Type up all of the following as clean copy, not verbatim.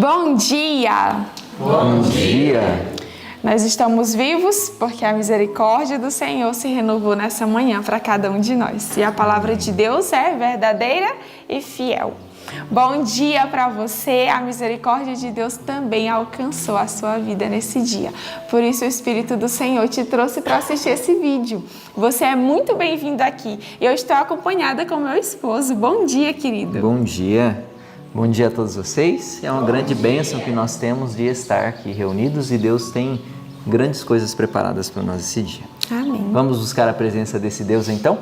Bom dia! Bom dia! Nós estamos vivos porque a misericórdia do Senhor se renovou nessa manhã para cada um de nós. E a palavra de Deus é verdadeira e fiel. Bom dia para você, a misericórdia de Deus também alcançou a sua vida nesse dia. Por isso o Espírito do Senhor te trouxe para assistir esse vídeo. Você é muito bem-vindo aqui. Eu estou acompanhada com meu esposo. Bom dia, querido. Bom dia! Bom dia a todos vocês. É uma grande bênção que nós temos de estar aqui reunidos e Deus tem grandes coisas preparadas para nós esse dia. Amém. Vamos buscar a presença desse Deus então?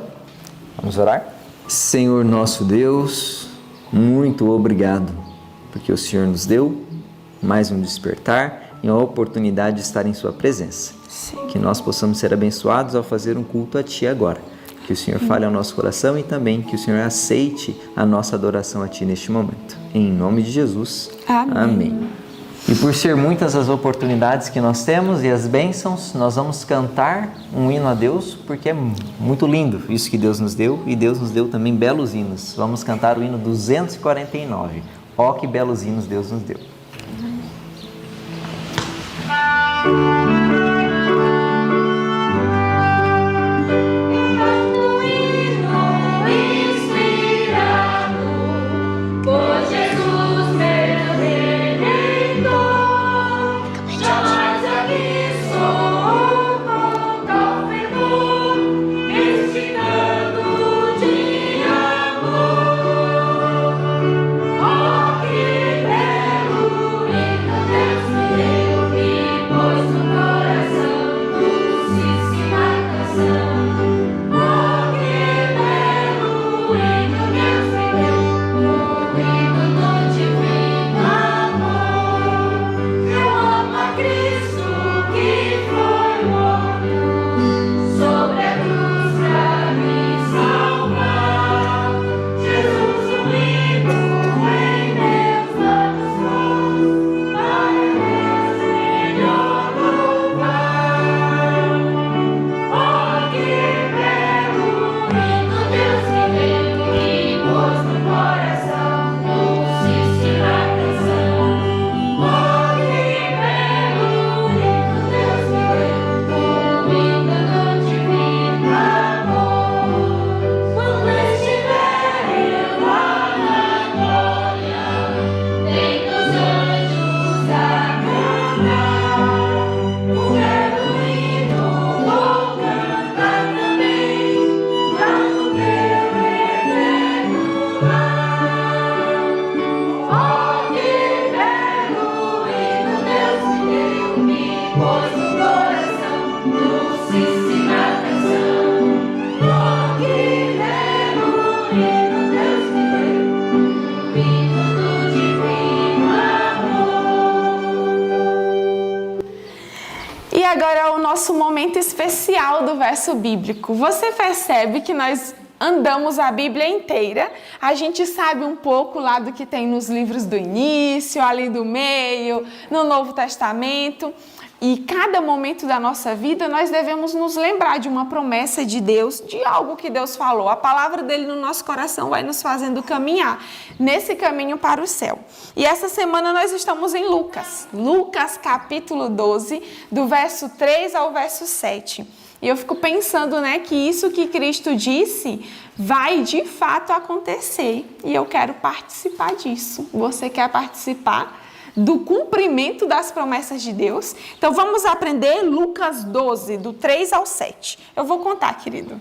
Vamos orar? Senhor nosso Deus, muito obrigado, porque o Senhor nos deu mais um despertar e uma oportunidade de estar em Sua presença. Sim. Que nós possamos ser abençoados ao fazer um culto a Ti agora. Que o Senhor fale ao nosso coração e também que o Senhor aceite a nossa adoração a Ti neste momento. Em nome de Jesus. Amém. Amém. E por ser muitas as oportunidades que nós temos e as bênçãos, nós vamos cantar um hino a Deus, porque é muito lindo isso que Deus nos deu, e Deus nos deu também belos hinos. Vamos cantar o hino 249. Ó, que belos hinos Deus nos deu. E agora é o nosso momento especial do verso bíblico. Você percebe que nós andamos a Bíblia inteira, a gente sabe um pouco lá do que tem nos livros do início, ali do meio, no Novo Testamento. E cada momento da nossa vida nós devemos nos lembrar de uma promessa de Deus, de algo que Deus falou. A palavra dele no nosso coração vai nos fazendo caminhar nesse caminho para o céu. E essa semana nós estamos em Lucas capítulo 12, do verso 3 ao verso 7. E eu fico pensando, que isso que Cristo disse vai de fato acontecer. E eu quero participar disso. Você quer participar do cumprimento das promessas de Deus? Então vamos aprender Lucas 12, do 3 ao 7. Eu vou contar, querido.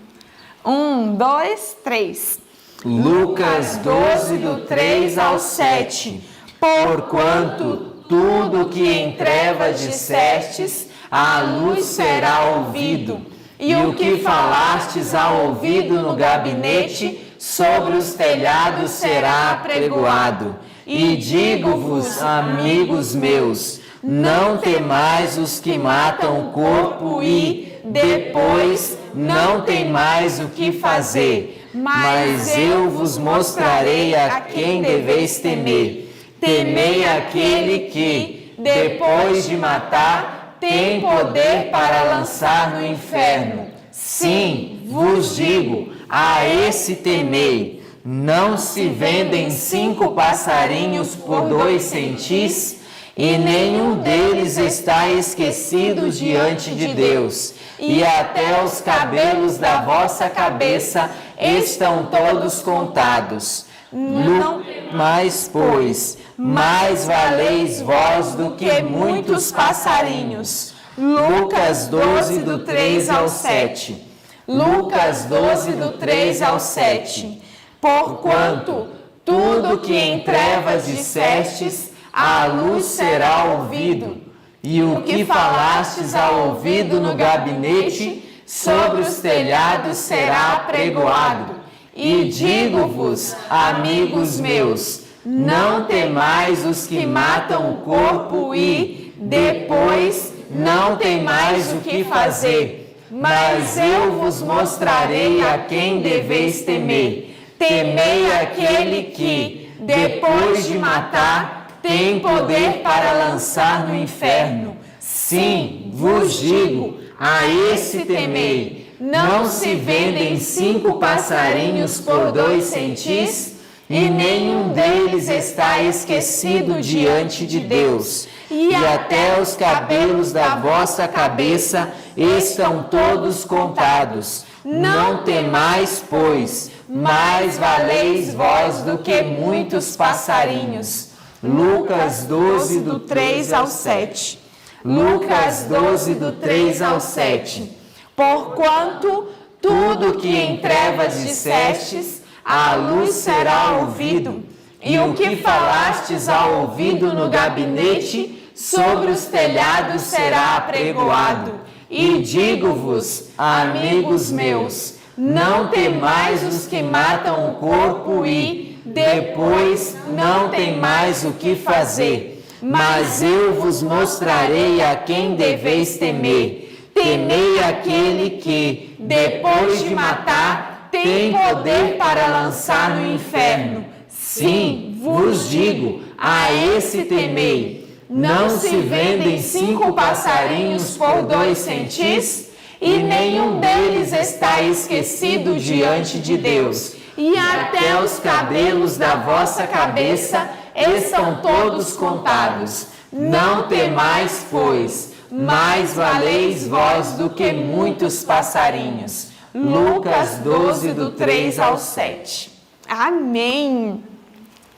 1, 2, 3. Lucas 12, do 3 ao 7. Porquanto tudo que em trevas dissestes, à luz será ouvido, e o que falastes ao ouvido no gabinete, sobre os telhados será apregoado. E digo-vos, amigos meus, não temais os que matam o corpo e, depois, não tem mais o que fazer. Mas eu vos mostrarei a quem deveis temer. Temei aquele que, depois de matar, tem poder para lançar no inferno. Sim, vos digo, a esse temei. não se vendem 5 passarinhos por 2 centis, e nenhum deles está esquecido diante de Deus. E até os cabelos da vossa cabeça estão todos contados. Não mais, pois, mais valeis vós do que muitos passarinhos. Lucas 12, do 3 ao 7. Lucas 12, do 3 ao 7. Porquanto tudo que em trevas dissestes, à luz será ouvido, e o que falastes ao ouvido no gabinete, sobre os telhados será apregoado. E digo-vos, amigos meus, não temais os que matam o corpo e, depois, não temais o que fazer, mas eu vos mostrarei a quem deveis temer. Temei aquele que, depois de matar, tem poder para lançar no inferno. Sim, vos digo, a esse temei. Não se vendem 5 passarinhos por 2 centis, e nenhum deles está esquecido diante de Deus. E até os cabelos da vossa cabeça estão todos contados. Não temais, pois, mais valeis vós do que muitos passarinhos. Lucas 12, do 3 ao 7. Lucas 12, do 3 ao 7. Porquanto tudo que em trevas dissestes, à luz será ouvido, e o que falastes ao ouvido no gabinete, sobre os telhados será apregoado. E digo-vos, amigos meus, não temais os que matam o corpo e, depois, não tem mais o que fazer, mas eu vos mostrarei a quem deveis temer. Temei aquele que, depois de matar, tem poder para lançar no inferno. Sim, vos digo, a esse temei. Não se vendem 5 passarinhos por 2 centis, e nenhum deles está esquecido diante de Deus. E até os cabelos da vossa cabeça estão todos contados. Não temais, pois, mais valeis vós do que muitos passarinhos. Lucas 12, do 3 ao 7. Amém!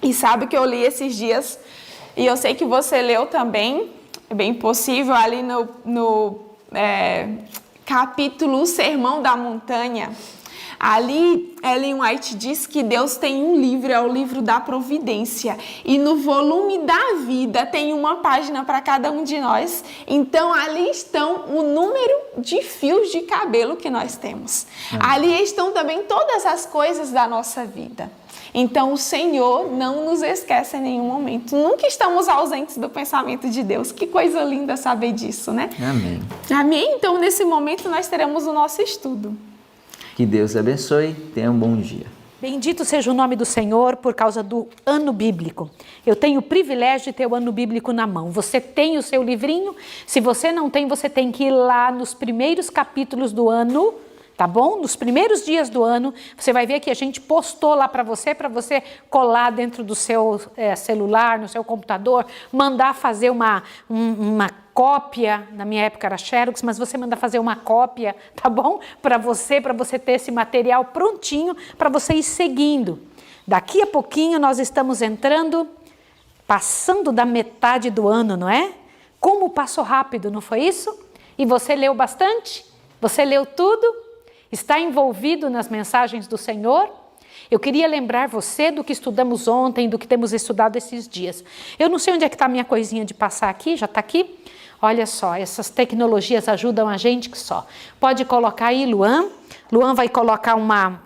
E sabe que eu li esses dias, e eu sei que você leu também, é bem possível, ali no capítulo Sermão da Montanha. Ali, Ellen White diz que Deus tem um livro, é o livro da providência. E no volume da vida tem uma página para cada um de nós. Então, ali estão o número de fios de cabelo que nós temos. Ali estão também todas as coisas da nossa vida. Então, o Senhor não nos esquece em nenhum momento. Nunca estamos ausentes do pensamento de Deus. Que coisa linda saber disso, né? Amém. Amém? Então, nesse momento, nós teremos o nosso estudo. Que Deus abençoe. Tenha um bom dia. Bendito seja o nome do Senhor por causa do ano bíblico. Eu tenho o privilégio de ter o ano bíblico na mão. Você tem o seu livrinho? Se você não tem, você tem que ir lá nos primeiros capítulos do ano, tá bom? Nos primeiros dias do ano, você vai ver que a gente postou lá para você colar dentro do seu celular, no seu computador, mandar fazer uma cópia, na minha época era Xerox, mas você manda fazer uma cópia, tá bom? Para você ter esse material prontinho para você ir seguindo. Daqui a pouquinho nós estamos passando da metade do ano, não é? Como passou rápido, não foi isso? E você leu bastante? Você leu tudo? Está envolvido nas mensagens do Senhor? Eu queria lembrar você do que estudamos ontem, do que temos estudado esses dias. Eu não sei onde é que está a minha coisinha de passar aqui, já está aqui? Olha só, essas tecnologias ajudam a gente que só. Pode colocar aí, Luan. Luan vai colocar uma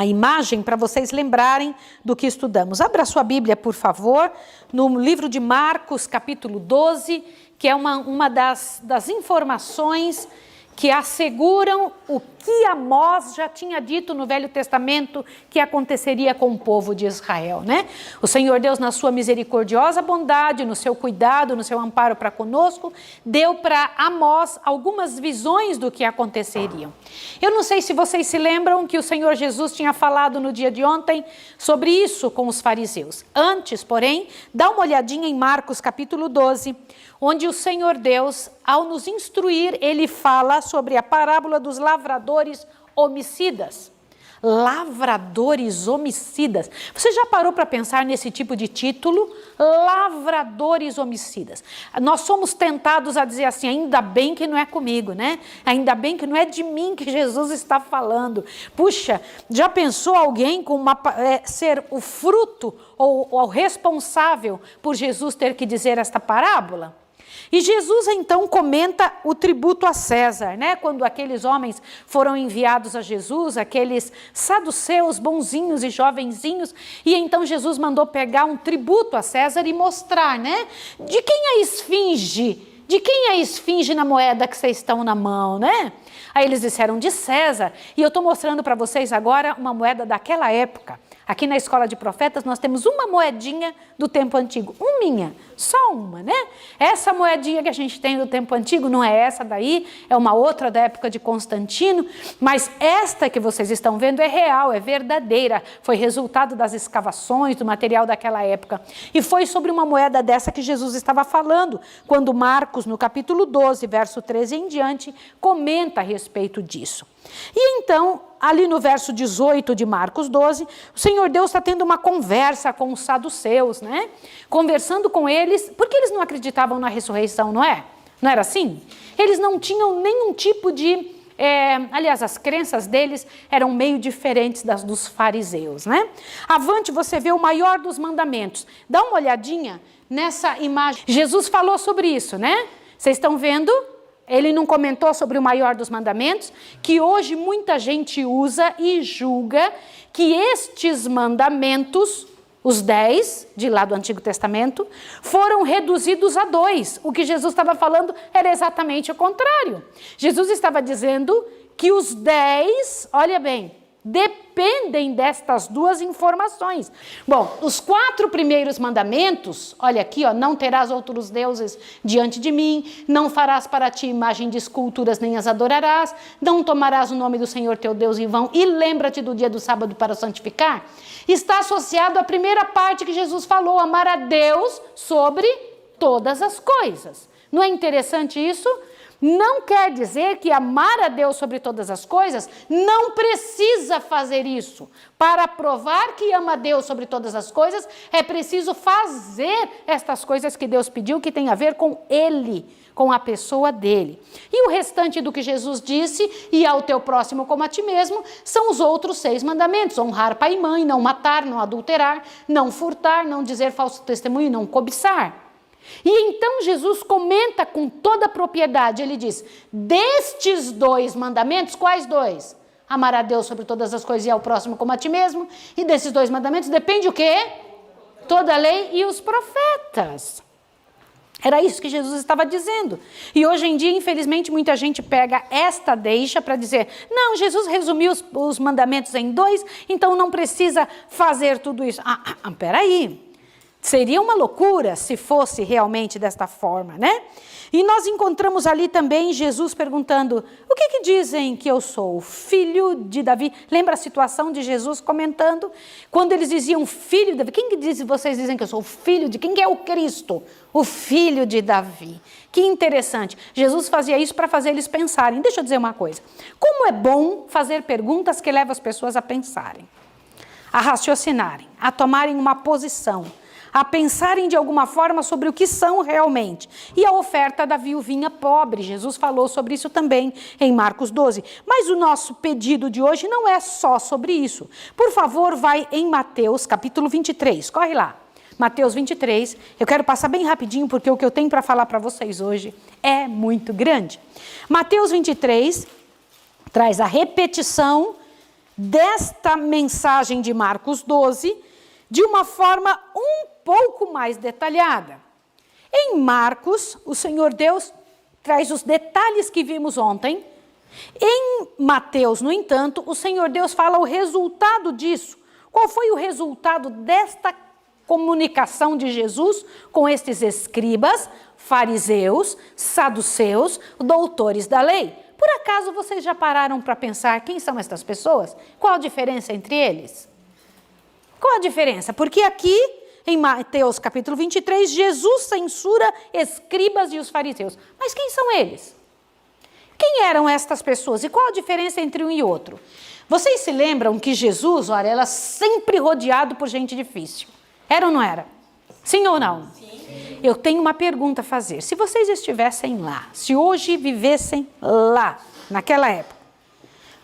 imagem para vocês lembrarem do que estudamos. Abra sua Bíblia, por favor, no livro de Marcos, capítulo 12, que é uma das informações que asseguram o que Amós já tinha dito no Velho Testamento que aconteceria com o povo de Israel, né? O Senhor Deus, na sua misericordiosa bondade, no seu cuidado, no seu amparo para conosco, deu para Amós algumas visões do que aconteceria. Eu não sei se vocês se lembram que o Senhor Jesus tinha falado no dia de ontem sobre isso com os fariseus. Antes, porém, dá uma olhadinha em Marcos capítulo 12, onde o Senhor Deus, ao nos instruir, ele fala sobre a parábola dos lavradores homicidas. Lavradores homicidas. Você já parou para pensar nesse tipo de título? Lavradores homicidas. Nós somos tentados a dizer assim, ainda bem que não é comigo, né? Ainda bem que não é de mim que Jesus está falando. Puxa, já pensou alguém com ser o fruto ou o responsável por Jesus ter que dizer esta parábola? E Jesus então comenta o tributo a César, né? Quando aqueles homens foram enviados a Jesus, aqueles saduceus bonzinhos e jovenzinhos, e então Jesus mandou pegar um tributo a César e mostrar, né? De quem é a esfinge? De quem é a esfinge na moeda que vocês estão na mão, né? Aí eles disseram de César, e eu estou mostrando para vocês agora uma moeda daquela época. Aqui na Escola de Profetas nós temos uma moedinha do tempo antigo, só uma, né? Essa moedinha que a gente tem do tempo antigo não é essa daí, é uma outra da época de Constantino, mas esta que vocês estão vendo é real, é verdadeira, foi resultado das escavações, do material daquela época. E foi sobre uma moeda dessa que Jesus estava falando, quando Marcos, no capítulo 12, verso 13 em diante, comenta a respeito disso. E então, ali no verso 18 de Marcos 12, o Senhor Deus está tendo uma conversa com os saduceus, né? Conversando com eles, porque eles não acreditavam na ressurreição, não é? Não era assim? Eles não tinham nenhum tipo de... aliás, as crenças deles eram meio diferentes das dos fariseus, né? Avante, você vê o maior dos mandamentos. Dá uma olhadinha nessa imagem. Jesus falou sobre isso, né? Vocês estão vendo? Ele não comentou sobre o maior dos mandamentos, que hoje muita gente usa e julga que estes mandamentos, os 10 de lá do Antigo Testamento, foram reduzidos a 2. O que Jesus estava falando era exatamente o contrário. Jesus estava dizendo que os 10, olha bem, dependem destas duas informações. Bom, os 4 primeiros mandamentos, olha aqui, ó, não terás outros deuses diante de mim, não farás para ti imagem de esculturas nem as adorarás, não tomarás o nome do Senhor teu Deus em vão e lembra-te do dia do sábado para o santificar, está associado à primeira parte que Jesus falou, amar a Deus sobre todas as coisas. Não é interessante isso? Não quer dizer que amar a Deus sobre todas as coisas não precisa fazer isso. Para provar que ama a Deus sobre todas as coisas, é preciso fazer estas coisas que Deus pediu, que tem a ver com Ele, com a pessoa dele. E o restante do que Jesus disse, e ao teu próximo como a ti mesmo, são os outros 6 mandamentos. Honrar pai e mãe, não matar, não adulterar, não furtar, não dizer falso testemunho, não cobiçar. E então Jesus comenta com toda a propriedade, ele diz, destes 2 mandamentos, quais 2? Amar a Deus sobre todas as coisas e ao próximo como a ti mesmo. E desses 2 mandamentos depende o quê? Toda a lei e os profetas. Era isso que Jesus estava dizendo. E hoje em dia, infelizmente, muita gente pega esta deixa para dizer, não, Jesus resumiu os mandamentos em 2, então não precisa fazer tudo isso. Peraí. Seria uma loucura se fosse realmente desta forma, né? E nós encontramos ali também Jesus perguntando, o que dizem que eu sou? Filho de Davi? Lembra a situação de Jesus comentando? Quando eles diziam filho de Davi, quem que diz, vocês dizem que eu sou filho de quem que é o Cristo? O filho de Davi. Que interessante. Jesus fazia isso para fazer eles pensarem. Deixa eu dizer uma coisa. Como é bom fazer perguntas que levam as pessoas a pensarem, a raciocinarem, a tomarem uma posição, a pensarem de alguma forma sobre o que são realmente. E a oferta da viuvinha pobre, Jesus falou sobre isso também em Marcos 12. Mas o nosso pedido de hoje não é só sobre isso. Por favor, vai em Mateus capítulo 23, corre lá. Mateus 23, eu quero passar bem rapidinho porque o que eu tenho para falar para vocês hoje é muito grande. Mateus 23 traz a repetição desta mensagem de Marcos 12 de uma forma um pouco mais detalhada. Em Marcos, o Senhor Deus traz os detalhes que vimos ontem Em Mateus, no entanto, o Senhor Deus fala o resultado disso. Qual foi o resultado desta comunicação de Jesus com estes escribas, fariseus, saduceus, doutores da lei? Por acaso vocês já pararam para pensar quem são estas pessoas? Qual a diferença entre eles? Qual a diferença? Porque aqui, em Mateus capítulo 23, Jesus censura escribas e os fariseus. Mas quem são eles? Quem eram estas pessoas? E qual a diferença entre um e outro? Vocês se lembram que Jesus, olha, era sempre rodeado por gente difícil. Era ou não era? Sim ou não? Sim. Eu tenho uma pergunta a fazer. Se vocês estivessem lá, se hoje vivessem lá, naquela época,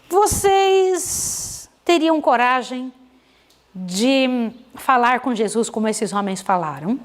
vocês teriam coragem de falar com Jesus como esses homens falaram?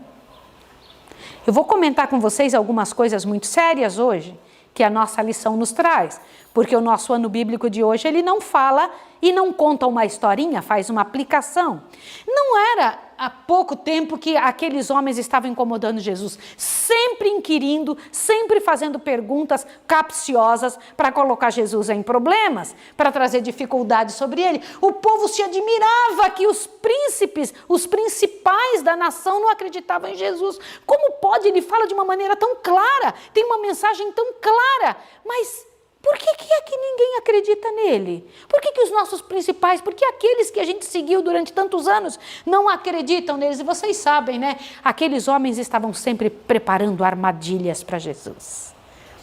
Eu vou comentar com vocês algumas coisas muito sérias hoje, que a nossa lição nos traz, porque o nosso ano bíblico de hoje, ele não fala e não conta uma historinha, faz uma aplicação. Não era há pouco tempo que aqueles homens estavam incomodando Jesus, sempre inquirindo, sempre fazendo perguntas capciosas para colocar Jesus em problemas, para trazer dificuldades sobre ele. O povo se admirava que os príncipes, os principais da nação não acreditavam em Jesus. Como pode? Ele fala de uma maneira tão clara, tem uma mensagem tão clara, mas por que é que ninguém acredita nele? Por que os nossos principais, por que aqueles que a gente seguiu durante tantos anos não acreditam neles? E vocês sabem, né? Aqueles homens estavam sempre preparando armadilhas para Jesus.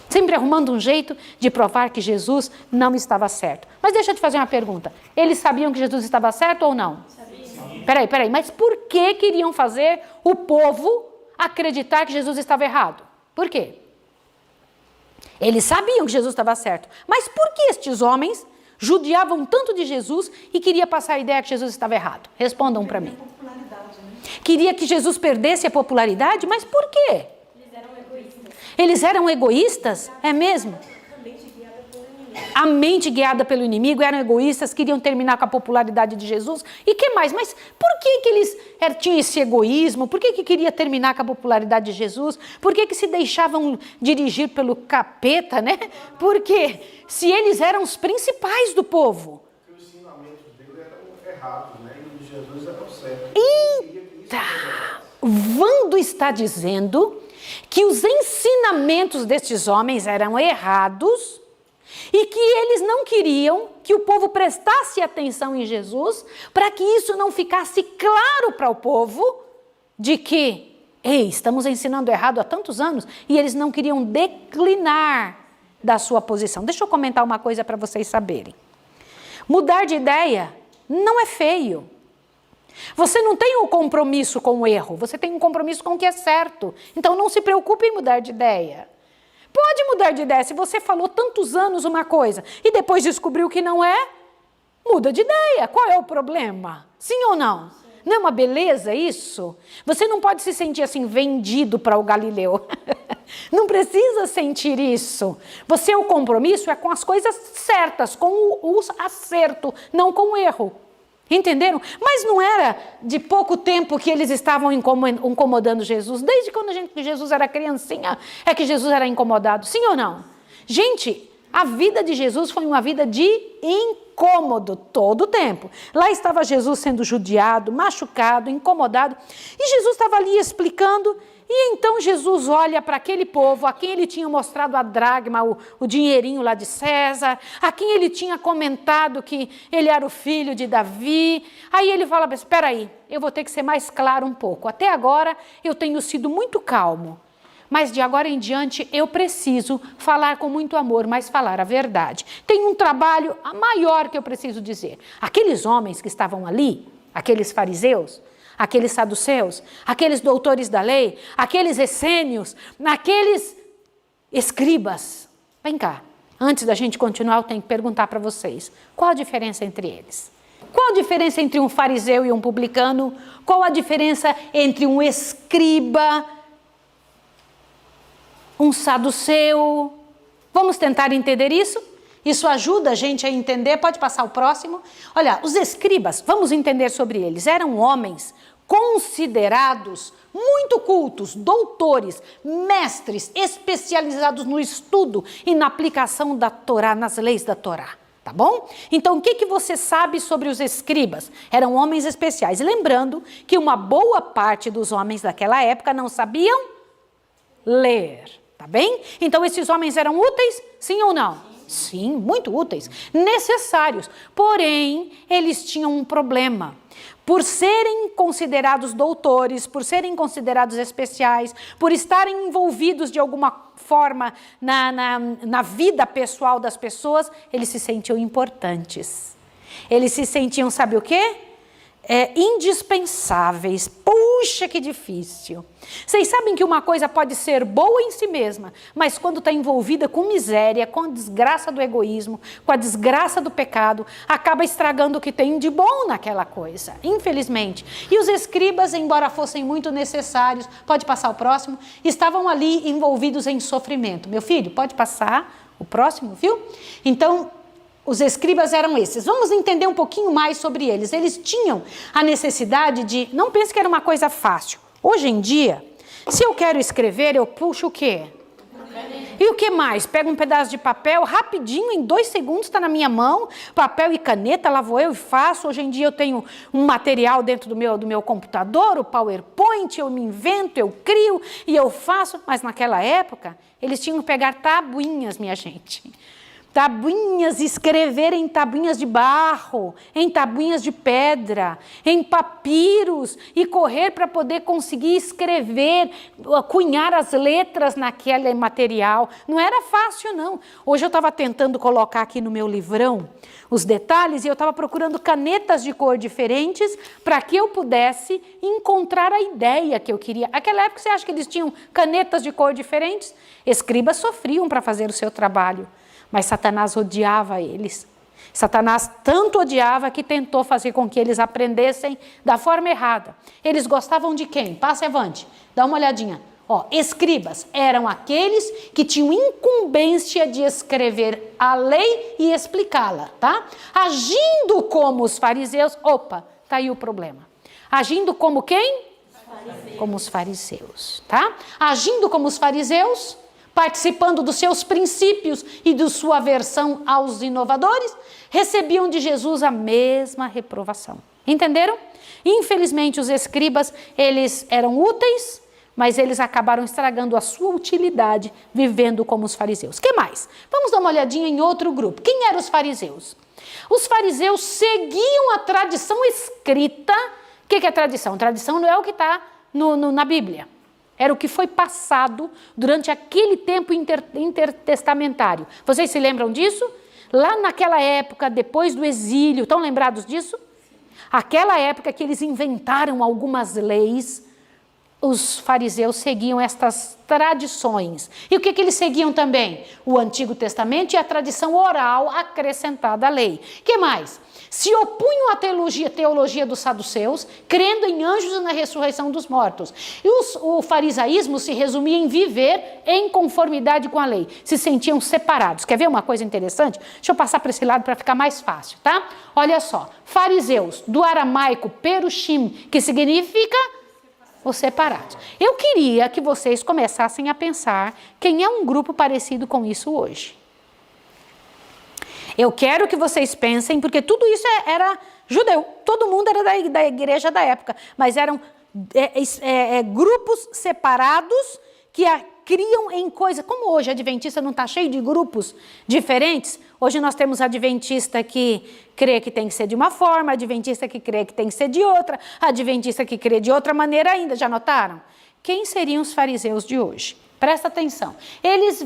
Sempre arrumando um jeito de provar que Jesus não estava certo. Mas deixa eu te fazer uma pergunta. Eles sabiam que Jesus estava certo ou não? Sabiam. Peraí, mas por que queriam fazer o povo acreditar que Jesus estava errado? Por quê? Eles sabiam que Jesus estava certo, mas por que estes homens judiavam tanto de Jesus e queriam passar a ideia que Jesus estava errado? Respondam para mim. Queria que Jesus perdesse a popularidade, mas por quê? Eles eram egoístas. Eles eram egoístas? É mesmo? A mente guiada pelo inimigo, eram egoístas, queriam terminar com a popularidade de Jesus. E que mais? Mas por que eles tinham esse egoísmo? Por que queria terminar com a popularidade de Jesus? Por que se deixavam dirigir pelo capeta, né? Porque se eles eram os principais do povo. Porque os ensinamentos dele eram errados, né? E os de Jesus eram certos. Eita! Wando está dizendo que os ensinamentos destes homens eram errados e que eles não queriam que o povo prestasse atenção em Jesus, para que isso não ficasse claro para o povo de que, ei, estamos ensinando errado há tantos anos, e eles não queriam declinar da sua posição. Deixa eu comentar uma coisa para vocês saberem. Mudar de ideia não é feio. Você não tem um compromisso com o erro, você tem um compromisso com o que é certo. Então não se preocupe em mudar de ideia. Pode mudar de ideia. Se você falou tantos anos uma coisa e depois descobriu que não é, muda de ideia. Qual é o problema? Sim ou não? Sim. Não é uma beleza isso? Você não pode se sentir assim vendido para o Galileu. Não precisa sentir isso. O compromisso é com as coisas certas, com o acerto, não com o erro. Entenderam? Mas não era de pouco tempo que eles estavam incomodando Jesus. Desde quando Jesus era criancinha, é que Jesus era incomodado. Sim ou não? Gente, a vida de Jesus foi uma vida de incômodo todo o tempo. Lá estava Jesus sendo judiado, machucado, incomodado. E Jesus estava ali explicando. E então Jesus olha para aquele povo a quem ele tinha mostrado a dracma, o dinheirinho lá de César, a quem ele tinha comentado que ele era o filho de Davi. Aí ele fala, espera aí, eu vou ter que ser mais claro um pouco. Até agora eu tenho sido muito calmo, mas de agora em diante eu preciso falar com muito amor, mas falar a verdade. Tem um trabalho maior que eu preciso dizer. Aqueles homens que estavam ali, aqueles fariseus, aqueles saduceus, aqueles doutores da lei, aqueles essênios, aqueles escribas. Vem cá, antes da gente continuar, eu tenho que perguntar para vocês, qual a diferença entre eles? Qual a diferença entre um fariseu e um publicano? Qual a diferença entre um escriba, um saduceu? Vamos tentar entender isso? Isso ajuda a gente a entender, pode passar o próximo. Olha, os escribas, vamos entender sobre eles, eram homens considerados muito cultos, doutores, mestres especializados no estudo e na aplicação da Torá, nas leis da Torá. Tá bom? Então, o que você sabe sobre os escribas? Eram homens especiais. Lembrando que uma boa parte dos homens daquela época não sabiam ler. Tá bem? Então, esses homens eram úteis? Sim ou não? Sim, muito úteis. Necessários. Porém, eles tinham um problema. Por serem considerados doutores, por serem considerados especiais, por estarem envolvidos de alguma forma na vida pessoal das pessoas, eles se sentiam importantes. Eles se sentiam, sabe o quê? Indispensáveis. Puxa, que difícil. Vocês sabem que uma coisa pode ser boa em si mesma, mas quando está envolvida com miséria, com a desgraça do egoísmo, com a desgraça do pecado, acaba estragando o que tem de bom naquela coisa, infelizmente. E os escribas, embora fossem muito necessários, pode passar o próximo, estavam ali envolvidos em sofrimento. Meu filho, pode passar o próximo, viu? Então, os escribas eram esses. Vamos entender um pouquinho mais sobre eles. Eles tinham a necessidade de... Não pense que era uma coisa fácil. Hoje em dia, se eu quero escrever, eu puxo o quê? E o que mais? Pego um pedaço de papel, rapidinho, em 2 segundos está na minha mão, papel e caneta, lá vou eu e faço. Hoje em dia eu tenho um material dentro do meu computador, o PowerPoint, eu me invento, eu crio e eu faço. Mas naquela época, eles tinham que pegar tabuinhas, minha gente. Tabuinhas, escrever em tabuinhas de barro, em tabuinhas de pedra, em papiros e correr para poder conseguir escrever, cunhar as letras naquele material. Não era fácil, não. Hoje eu estava tentando colocar aqui no meu livrão os detalhes e eu estava procurando canetas de cor diferentes para que eu pudesse encontrar a ideia que eu queria. Naquela época, você acha que eles tinham canetas de cor diferentes? Escribas sofriam para fazer o seu trabalho. Mas Satanás odiava eles. Satanás tanto odiava que tentou fazer com que eles aprendessem da forma errada. Eles gostavam de quem? Passa avante, dá uma olhadinha. Escribas eram aqueles que tinham incumbência de escrever a lei e explicá-la, tá? Agindo como os fariseus, tá aí o problema. Agindo como quem? Como os fariseus, tá? Agindo como os fariseus, participando dos seus princípios e de sua aversão aos inovadores, recebiam de Jesus a mesma reprovação. Entenderam? Infelizmente, os escribas, eles eram úteis, mas eles acabaram estragando a sua utilidade, vivendo como os fariseus. O que mais? Vamos dar uma olhadinha em outro grupo. Quem eram os fariseus? Os fariseus seguiam a tradição escrita. O que é tradição? Tradição não é o que está na Bíblia. Era o que foi passado durante aquele tempo intertestamentário. Vocês se lembram disso? Lá naquela época, depois do exílio, estão lembrados disso? Aquela época que eles inventaram algumas leis, os fariseus seguiam estas tradições. E o que eles seguiam também? O Antigo Testamento e a tradição oral acrescentada à lei. O que mais? Se opunham à teologia dos saduceus, crendo em anjos e na ressurreição dos mortos. E o farisaísmo se resumia em viver em conformidade com a lei. Se sentiam separados. Quer ver uma coisa interessante? Deixa eu passar para esse lado para ficar mais fácil, tá? Olha só. Fariseus, do aramaico perushim, que significa os separados. Eu queria que vocês começassem a pensar quem é um grupo parecido com isso hoje. Eu quero que vocês pensem, porque tudo isso era judeu, todo mundo era da igreja da época, mas eram grupos separados que criam em coisas, como hoje a adventista não está cheio de grupos diferentes, hoje nós temos adventista que crê que tem que ser de uma forma, adventista que crê que tem que ser de outra, adventista que crê de outra maneira ainda, já notaram? Quem seriam os fariseus de hoje? Presta atenção. Eles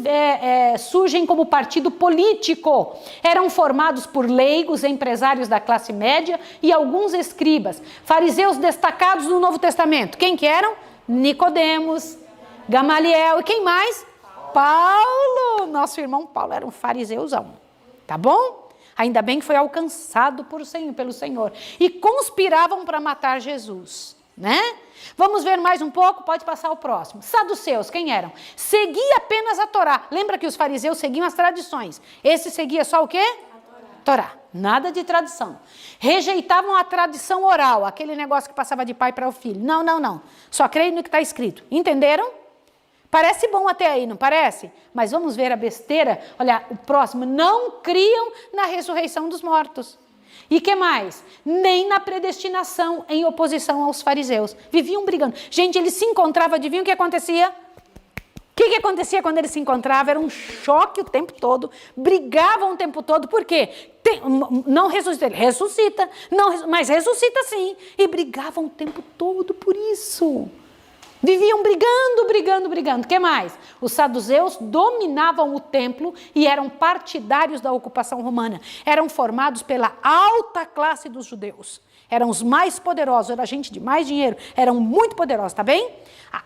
surgem como partido político. Eram formados por leigos, empresários da classe média e alguns escribas. Fariseus destacados no Novo Testamento. Quem que eram? Nicodemos, Gamaliel e quem mais? Paulo. Nosso irmão Paulo era um fariseuzão. Tá bom? Ainda bem que foi alcançado pelo Senhor. E conspiravam para matar Jesus, né? Vamos ver mais um pouco? Pode passar o próximo. Saduceus, quem eram? Seguia apenas a Torá. Lembra que os fariseus seguiam as tradições. Esse seguia só o quê? Torá, nada de tradição. Rejeitavam a tradição oral, aquele negócio que passava de pai para o filho. Não, não, não. Só creio no que está escrito. Entenderam? Parece bom até aí, não parece? Mas vamos ver a besteira. Olha, o próximo. Não criam na ressurreição dos mortos. E que mais? Nem na predestinação, em oposição aos fariseus. Viviam brigando. Gente, eles se encontravam, adivinham o que acontecia? O que acontecia quando eles se encontravam? Era um choque o tempo todo, brigavam o tempo todo, por quê? Não ressuscita, ele ressuscita, não, mas ressuscita sim, e brigavam o tempo todo por isso. Viviam brigando. O que mais? Os saduceus dominavam o templo e eram partidários da ocupação romana. Eram formados pela alta classe dos judeus. Eram os mais poderosos, era gente de mais dinheiro, eram muito poderosos, tá bem?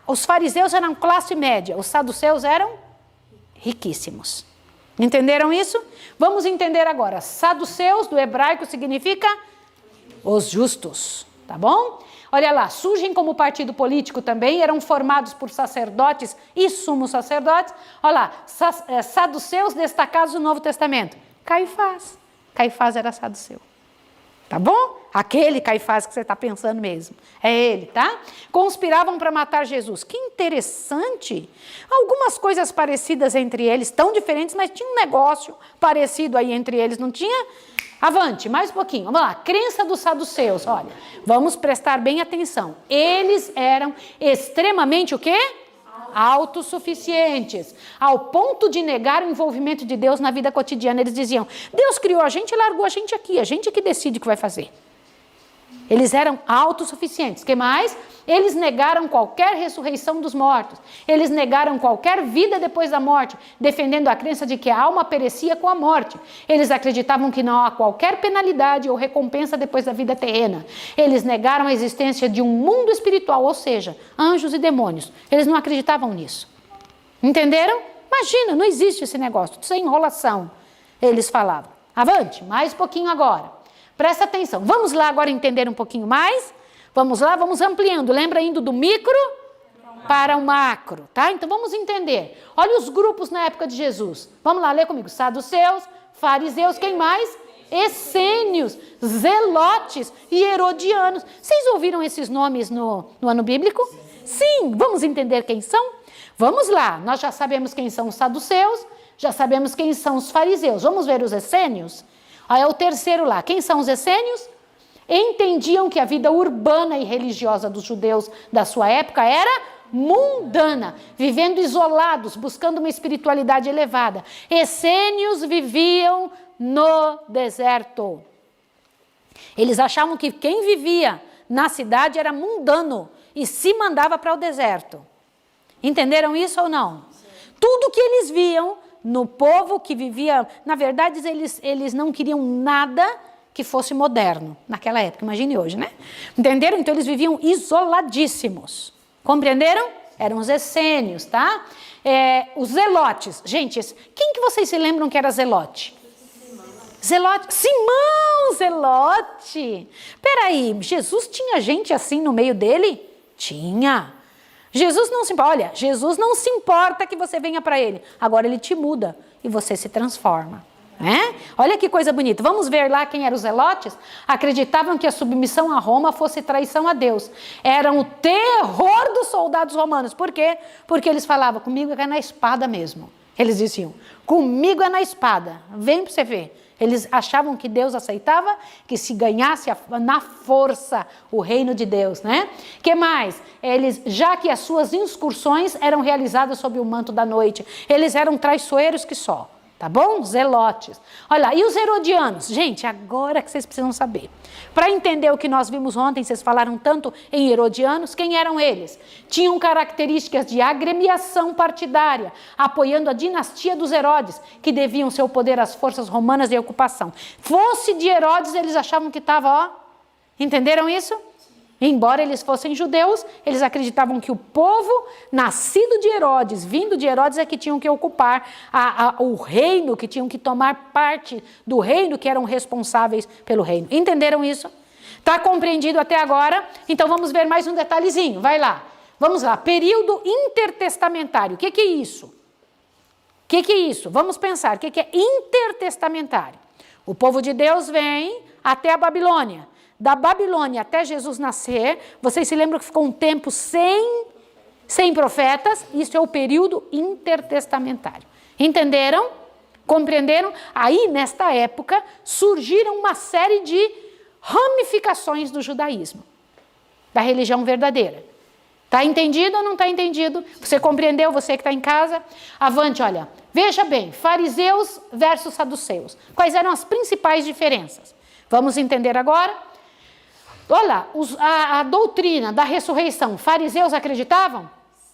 Os fariseus eram classe média, os saduceus eram riquíssimos. Entenderam isso? Vamos entender agora. Saduceus, do hebraico, significa os justos, tá bom? Olha lá, surgem como partido político também, eram formados por sacerdotes e sumos sacerdotes. Olha lá, saduceus destacados no Novo Testamento. Caifás era saduceu. Tá bom? Aquele Caifás que você está pensando mesmo. É ele, tá? Conspiravam para matar Jesus. Que interessante. Algumas coisas parecidas entre eles, tão diferentes, mas tinha um negócio parecido aí entre eles, não tinha? Avante, mais um pouquinho. Vamos lá. Crença dos saduceus. Olha, vamos prestar bem atenção. Eles eram extremamente o quê? Autossuficientes, ao ponto de negar o envolvimento de Deus na vida cotidiana. Eles diziam, Deus criou a gente e largou a gente que decide o que vai fazer. Eles eram autossuficientes. O que mais? Eles negaram qualquer ressurreição dos mortos. Eles negaram qualquer vida depois da morte, defendendo a crença de que a alma perecia com a morte. Eles acreditavam que não há qualquer penalidade ou recompensa depois da vida terrena. Eles negaram a existência de um mundo espiritual, ou seja, anjos e demônios. Eles não acreditavam nisso. Entenderam? Imagina, não existe esse negócio, isso é enrolação. Eles falavam. Avante, mais um pouquinho agora. Presta atenção. Vamos lá agora entender um pouquinho mais? Vamos lá, vamos ampliando. Lembra indo do micro para o macro, tá? Então vamos entender. Olha os grupos na época de Jesus. Vamos lá, lê comigo. Saduceus, fariseus, quem mais? Essênios, zelotes e herodianos. Vocês ouviram esses nomes no ano bíblico? Sim, vamos entender quem são? Vamos lá, nós já sabemos quem são os saduceus, já sabemos quem são os fariseus. Vamos ver os essênios? Aí é o terceiro lá. Quem são os essênios? Entendiam que a vida urbana e religiosa dos judeus da sua época era mundana, vivendo isolados, buscando uma espiritualidade elevada. Essênios viviam no deserto. Eles achavam que quem vivia na cidade era mundano e se mandava para o deserto. Entenderam isso ou não? Tudo que eles viam no povo que vivia, na verdade eles não queriam nada que fosse moderno naquela época, imagine hoje, né? Entenderam? Então eles viviam isoladíssimos, compreenderam? Eram os essênios, tá? Os zelotes, gente, quem que vocês se lembram que era zelote? Zelote, Simão Zelote. Peraí, Jesus tinha gente assim no meio dele? Tinha. Jesus não se importa que você venha para ele. Agora ele te muda e você se transforma. Né? Olha que coisa bonita. Vamos ver lá quem eram os zelotes? Acreditavam que a submissão a Roma fosse traição a Deus. Eram o terror dos soldados romanos. Por quê? Porque eles falavam, comigo é na espada mesmo. Eles diziam, comigo é na espada. Vem para você ver. Eles achavam que Deus aceitava que se ganhasse na força o reino de Deus, né? Que mais? Já que as suas excursões eram realizadas sob o manto da noite, eles eram traiçoeiros que só, tá bom? Zelotes. Olha lá, e os herodianos? Gente, agora que vocês precisam saber. Para entender o que nós vimos ontem, vocês falaram tanto em herodianos, quem eram eles? Tinham características de agremiação partidária, apoiando a dinastia dos Herodes, que deviam seu poder às forças romanas de ocupação. Fosse de Herodes, eles achavam que estava, ó, entenderam isso? Embora eles fossem judeus, eles acreditavam que o povo nascido de Herodes, vindo de Herodes, é que tinham que ocupar o reino, que tinham que tomar parte do reino, que eram responsáveis pelo reino. Entenderam isso? Está compreendido até agora? Então vamos ver mais um detalhezinho, vai lá. Vamos lá, período intertestamentário. O que é isso? O que é isso? Vamos pensar, o que é intertestamentário? O povo de Deus vem até a Babilônia. Da Babilônia até Jesus nascer, vocês se lembram que ficou um tempo sem profetas? Isso é o período intertestamentário. Entenderam? Compreenderam? Aí, nesta época, surgiram uma série de ramificações do judaísmo, da religião verdadeira. Está entendido ou não está entendido? Você compreendeu, você que está em casa? Avante, olha. Veja bem, fariseus versus saduceus. Quais eram as principais diferenças? Vamos entender agora? Olha, a doutrina da ressurreição, fariseus acreditavam?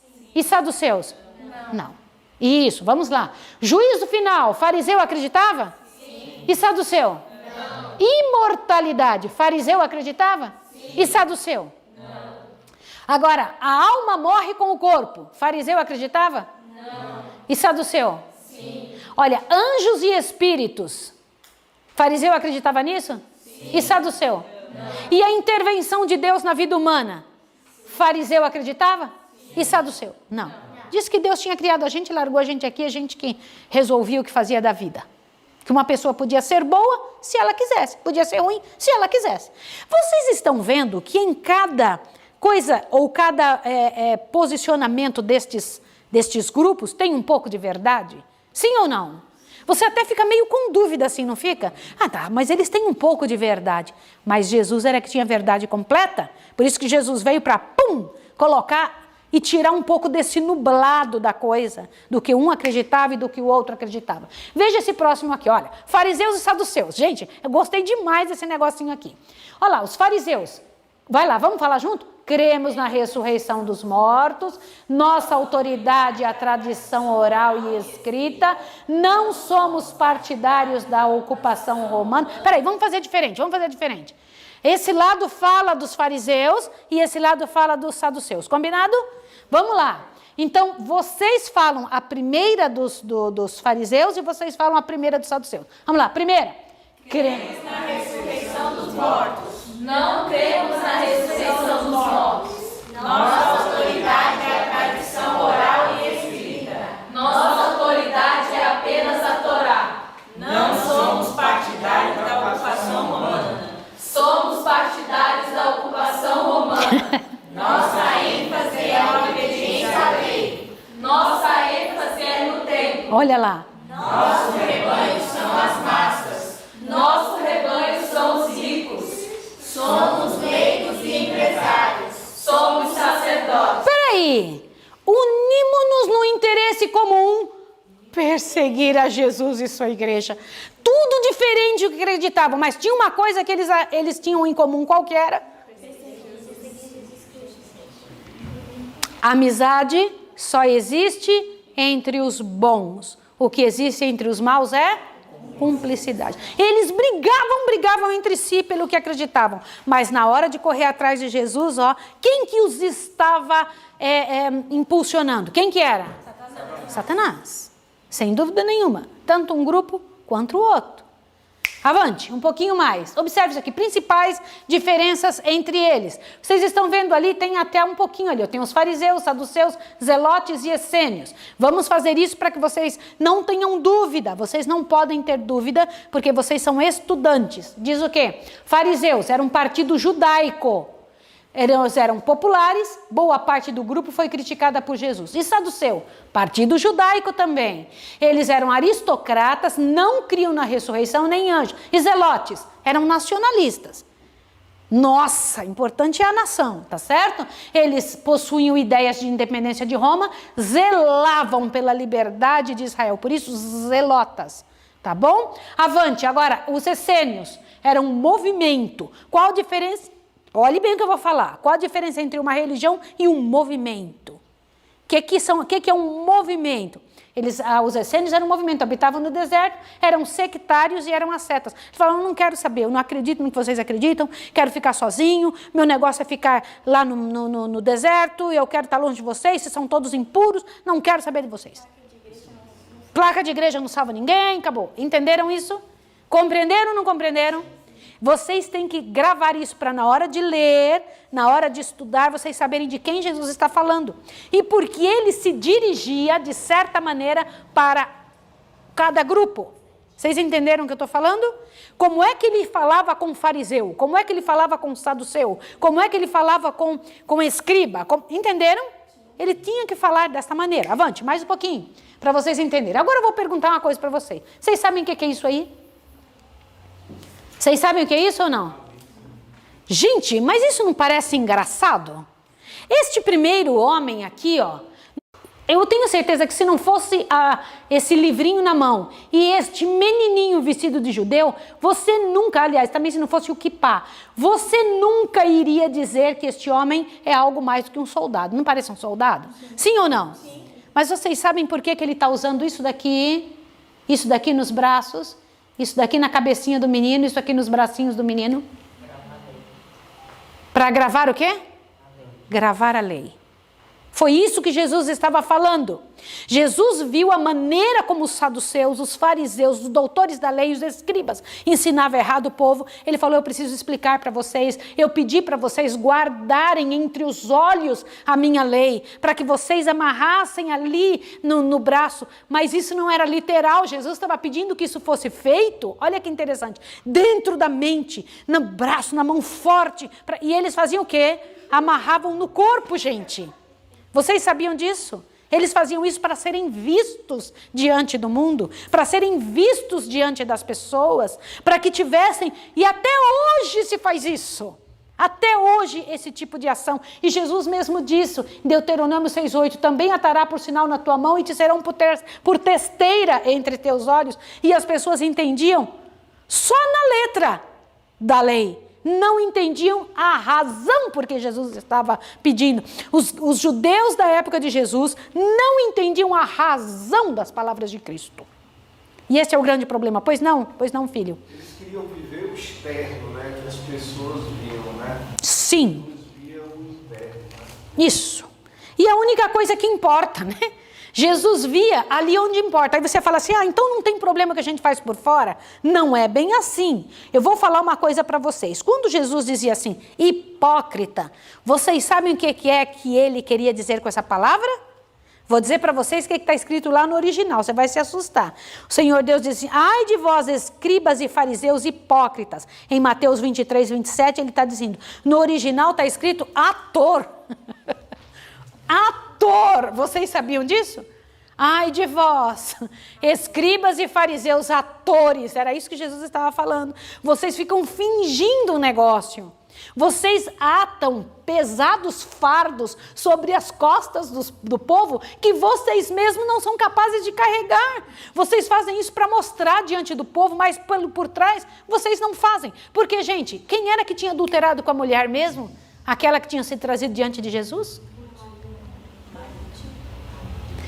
Sim. E saduceus? Não. Isso, vamos lá. Juízo final, fariseu acreditava? Sim. E saduceu? Não. Imortalidade, fariseu acreditava? Sim. E saduceu? Não. Agora, a alma morre com o corpo, fariseu acreditava? Não. E saduceu? Sim. Olha, anjos e espíritos, fariseu acreditava nisso? Sim. E saduceu? Não. E a intervenção de Deus na vida humana, fariseu acreditava? Sim. E saduceu? Não. Disse que Deus tinha criado a gente, largou a gente aqui, a gente que resolvia o que fazia da vida. Que uma pessoa podia ser boa se ela quisesse, podia ser ruim se ela quisesse. Vocês estão vendo que em cada coisa ou cada posicionamento destes grupos tem um pouco de verdade? Sim ou não? Você até fica meio com dúvida assim, não fica? Ah, tá, mas eles têm um pouco de verdade. Mas Jesus era que tinha verdade completa. Por isso que Jesus veio para, colocar e tirar um pouco desse nublado da coisa, do que um acreditava e do que o outro acreditava. Veja esse próximo aqui, olha. Fariseus e saduceus. Gente, eu gostei demais desse negocinho aqui. Olha lá, os fariseus. Vai lá, vamos falar junto? Cremos na ressurreição dos mortos, nossa autoridade é a tradição oral e escrita, não somos partidários da ocupação romana. Peraí, vamos fazer diferente. Esse lado fala dos fariseus e esse lado fala dos saduceus. Combinado? Vamos lá. Então, vocês falam a primeira dos fariseus e vocês falam a primeira dos saduceus. Vamos lá, primeira. Cremos na ressurreição dos mortos. Não cremos na ressurreição dos mortos. Nossa autoridade é a tradição oral e escrita. Nossa autoridade é apenas a Torá. Não somos partidários da ocupação romana. Somos partidários da ocupação romana. Nossa ênfase é a obediência à lei. Nossa ênfase é no tempo. Olha lá. Nosso rebanho são as massas. Nosso rebanho são os ricos. Somos leigos e empresários. Somos sacerdotes. Peraí. Unimos-nos no interesse comum. Perseguir a Jesus e sua igreja. Tudo diferente do que acreditavam, mas tinha uma coisa que eles tinham em comum, qual que era? A amizade só existe entre os bons. O que existe entre os maus é cumplicidade. Eles brigavam entre si pelo que acreditavam, mas na hora de correr atrás de Jesus, quem que os estava impulsionando? Quem que era? Satanás. Sem dúvida nenhuma. Tanto um grupo quanto o outro. Avante, um pouquinho mais. Observe isso aqui, principais diferenças entre eles. Vocês estão vendo ali, tem até um pouquinho ali. Eu tenho os fariseus, saduceus, zelotes e essênios. Vamos fazer isso para que vocês não tenham dúvida. Vocês não podem ter dúvida, porque vocês são estudantes. Diz o quê? Fariseus, era um partido judaico. Eles eram populares, boa parte do grupo foi criticada por Jesus. E saduceu, partido judaico também. Eles eram aristocratas, não criam na ressurreição nem anjo. E zelotes, eram nacionalistas. Nossa, importante é a nação, tá certo? Eles possuíam ideias de independência de Roma, zelavam pela liberdade de Israel, por isso zelotas, tá bom? Avante, agora, os essênios eram um movimento. Qual a diferença? Olhe bem o que eu vou falar. Qual a diferença entre uma religião e um movimento? O que é um movimento? Os essênios eram um movimento, habitavam no deserto, eram sectários e eram ascetas. Eles falavam, não quero saber, eu não acredito no que vocês acreditam, quero ficar sozinho, meu negócio é ficar lá no deserto, eu quero estar longe de vocês, vocês são todos impuros, não quero saber de vocês. Placa de igreja não salva ninguém, acabou. Entenderam isso? Compreenderam ou não compreenderam? Vocês têm que gravar isso para na hora de ler, na hora de estudar, vocês saberem de quem Jesus está falando. E porque ele se dirigia, de certa maneira, para cada grupo. Vocês entenderam o que eu estou falando? Como é que ele falava com o fariseu? Como é que ele falava com o saduceu? Como é que ele falava com o escriba? Entenderam? Ele tinha que falar desta maneira. Avante, mais um pouquinho, para vocês entenderem. Agora eu vou perguntar uma coisa para vocês. Vocês sabem o que é isso aí? Vocês sabem o que é isso ou não? Gente, mas isso não parece engraçado? Este primeiro homem aqui, ó, eu tenho certeza que se não fosse esse livrinho na mão e este menininho vestido de judeu, você nunca, aliás, também se não fosse o quipá, você nunca iria dizer que este homem é algo mais do que um soldado. Não parece um soldado? Sim ou não? Sim. Mas vocês sabem por que ele está usando isso daqui nos braços, isso daqui na cabecinha do menino, isso aqui nos bracinhos do menino? Para gravar o quê? Gravar a lei. Foi isso que Jesus estava falando. Jesus viu a maneira como os saduceus, os fariseus, os doutores da lei, os escribas ensinavam errado o povo. Ele falou, eu preciso explicar para vocês, eu pedi para vocês guardarem entre os olhos a minha lei, para que vocês amarrassem ali no braço. Mas isso não era literal, Jesus estava pedindo que isso fosse feito, olha que interessante, dentro da mente, no braço, na mão forte. E eles faziam o quê? Amarravam no corpo, gente. Vocês sabiam disso? Eles faziam isso para serem vistos diante do mundo, para serem vistos diante das pessoas, para que tivessem, e até hoje se faz isso, até hoje esse tipo de ação. E Jesus mesmo disse, em Deuteronômio 6,8, também atará por sinal na tua mão e te serão por testeira entre teus olhos. E as pessoas entendiam só na letra da lei. Não entendiam a razão por que Jesus estava pedindo. Os judeus da época de Jesus não entendiam a razão das palavras de Cristo. E esse é o grande problema. Pois não, filho? Eles queriam viver o externo, né? Que as pessoas viam, né? Sim. Eles viam o interno, né? Isso. E a única coisa que importa, né? Jesus via ali onde importa. Aí você fala assim, então não tem problema que a gente faz por fora? Não é bem assim. Eu vou falar uma coisa para vocês. Quando Jesus dizia assim, hipócrita, vocês sabem o que é que ele queria dizer com essa palavra? Vou dizer para vocês o que está escrito lá no original, você vai se assustar. O Senhor Deus diz assim, ai de vós escribas e fariseus hipócritas. Em Mateus 23, 27 ele está dizendo, no original está escrito ator. Ator, vocês sabiam disso? Ai de vós, escribas e fariseus, atores, era isso que Jesus estava falando. Vocês ficam fingindo um negócio. Vocês atam pesados fardos sobre as costas do povo que vocês mesmos não são capazes de carregar. Vocês fazem isso para mostrar diante do povo, mas por trás vocês não fazem. Porque, gente, quem era que tinha adulterado com a mulher mesmo? Aquela que tinha sido trazida diante de Jesus?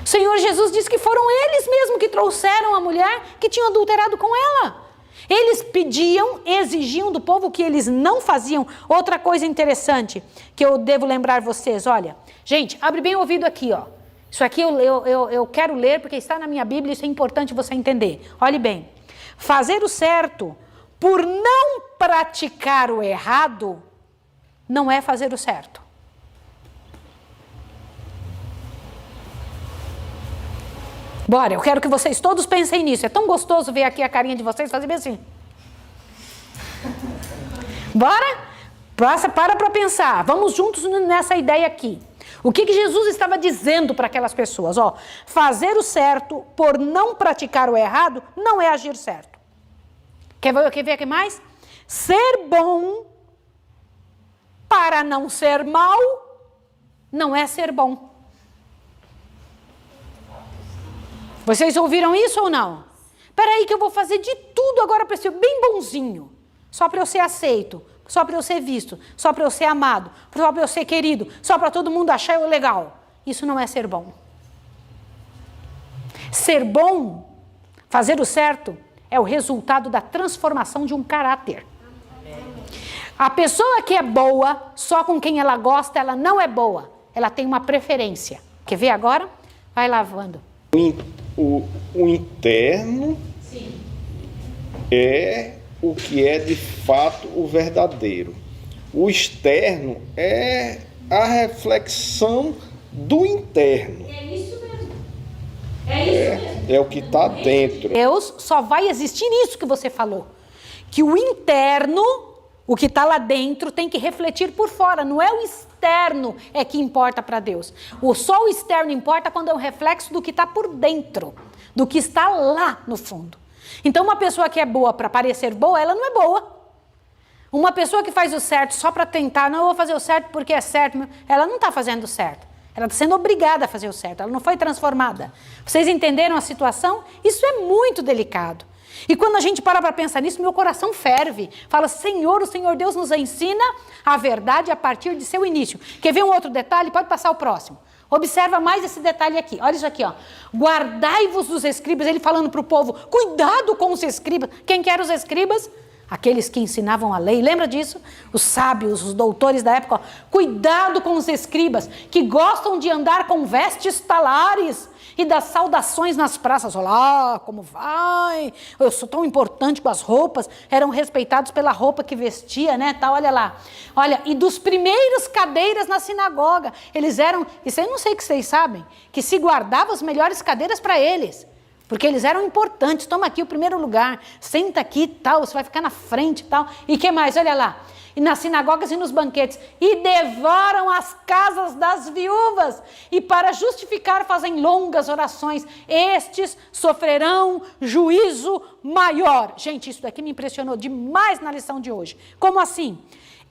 O Senhor Jesus disse que foram eles mesmos que trouxeram a mulher que tinham adulterado com ela. Eles pediam, exigiam do povo que eles não faziam. Outra coisa interessante que eu devo lembrar vocês, olha. Gente, abre bem o ouvido aqui, ó. Isso aqui eu quero ler porque está na minha Bíblia, isso é importante você entender. Olhe bem. Fazer o certo por não praticar o errado não é fazer o certo. Bora, eu quero que vocês todos pensem nisso. É tão gostoso ver aqui a carinha de vocês fazer bem assim. Bora? Para pensar. Vamos juntos nessa ideia aqui. O que Jesus estava dizendo para aquelas pessoas? Ó, fazer o certo por não praticar o errado não é agir certo. Quer ver o que mais? Ser bom para não ser mal não é ser bom. Vocês ouviram isso ou não? Espera aí que eu vou fazer de tudo agora para ser bem bonzinho. Só para eu ser aceito, só para eu ser visto, só para eu ser amado, só para eu ser querido, só para todo mundo achar eu legal. Isso não é ser bom. Ser bom, fazer o certo, é o resultado da transformação de um caráter. A pessoa que é boa, só com quem ela gosta, ela não é boa. Ela tem uma preferência. Quer ver agora? Vai lavando. O interno Sim. é o que é de fato o verdadeiro. O externo é a reflexão do interno. É isso mesmo. É o que está dentro. Deus só vai existir nisso que você falou. Que o interno, o que está lá dentro, tem que refletir por fora. Não é o externo que importa para Deus. Só o externo importa quando é um reflexo do que está por dentro. Do que está lá no fundo. Então uma pessoa que é boa para parecer boa, ela não é boa. Uma pessoa que faz o certo só para tentar, não, eu vou fazer o certo porque é certo, ela não está fazendo o certo. Ela está sendo obrigada a fazer o certo, ela não foi transformada. Vocês entenderam a situação? Isso é muito delicado. E quando a gente para pensar nisso, meu coração ferve. Fala, Senhor, o Senhor Deus nos ensina a verdade a partir de seu início. Quer ver um outro detalhe? Pode passar o próximo. Observa mais esse detalhe aqui. Olha isso aqui, ó. Guardai-vos dos escribas. Ele falando para o povo, cuidado com os escribas. Quem que eram os escribas? Aqueles que ensinavam a lei, lembra disso? Os sábios, os doutores da época, ó. Cuidado com os escribas, que gostam de andar com vestes talares e das saudações nas praças. Olá, como vai? Eu sou tão importante com as roupas. Eram respeitados pela roupa que vestia, né? Tá, olha lá. Olha, e dos primeiros cadeiras na sinagoga. Eles eram, isso eu não sei que vocês sabem, que se guardavam as melhores cadeiras para eles. Porque eles eram importantes, toma aqui o primeiro lugar, senta aqui e tal, você vai ficar na frente e tal. E que mais? Olha lá. E nas sinagogas e nos banquetes. E devoram as casas das viúvas. E para justificar fazem longas orações. Estes sofrerão juízo maior. Gente, isso daqui me impressionou demais na lição de hoje. Como assim?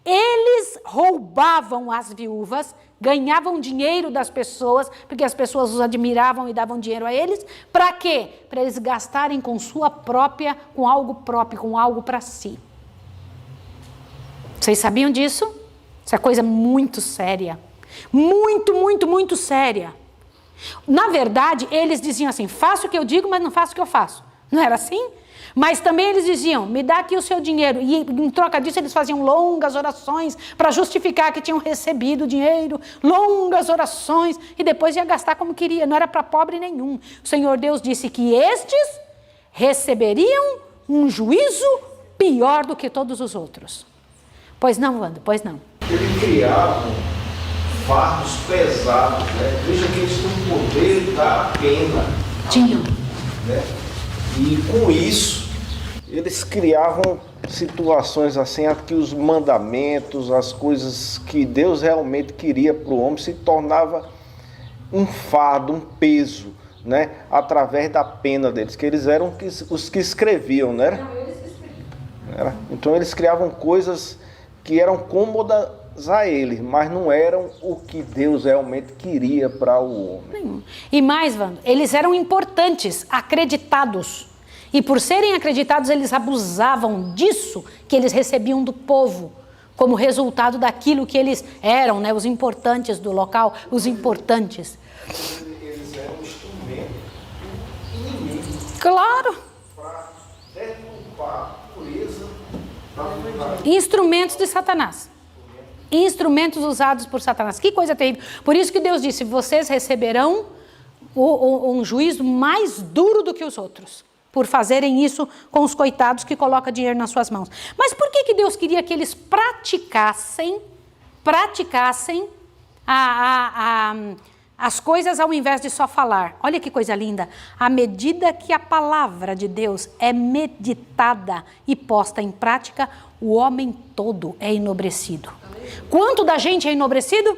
Eles roubavam as viúvas, ganhavam dinheiro das pessoas, porque as pessoas os admiravam e davam dinheiro a eles. Para quê? Para eles gastarem com sua própria, com algo próprio, com algo para si. Vocês sabiam disso? Isso é coisa muito séria. Muito, muito, muito séria. Na verdade, eles diziam assim, faço o que eu digo, mas não faço o que eu faço. Não era assim? Mas também eles diziam, me dá aqui o seu dinheiro. E em troca disso eles faziam longas orações para justificar que tinham recebido o dinheiro. Longas orações. E depois ia gastar como queria. Não era para pobre nenhum. O Senhor Deus disse que estes receberiam um juízo pior do que todos os outros. Pois não, Wanda? Pois não. Ele criava fardos pesados, né? Veja que eles têm o poder da pena. Tinham. Né? E com isso, eles criavam situações assim, que os mandamentos, as coisas que Deus realmente queria para o homem se tornava um fardo, um peso, né? Através da pena deles, que eles eram os que escreviam, né? Não, eles que escreviam. Então eles criavam coisas que eram cômodas a eles, mas não eram o que Deus realmente queria para o homem. E mais, Wanda, eles eram importantes, acreditados. E por serem acreditados, eles abusavam disso que eles recebiam do povo, como resultado daquilo que eles eram, né? Os importantes do local, os importantes. Eles eram um instrumento inimigo. Claro. Para deturpar a pureza da vontade. Instrumentos de Satanás. Instrumentos usados por Satanás. Que coisa terrível. Por isso que Deus disse, vocês receberão um juízo mais duro do que os outros, por fazerem isso com os coitados que colocam dinheiro nas suas mãos. Mas por que Deus queria que eles praticassem as coisas ao invés de só falar? Olha que coisa linda. À medida que a palavra de Deus é meditada e posta em prática, o homem todo é enobrecido. Quanto da gente é enobrecido?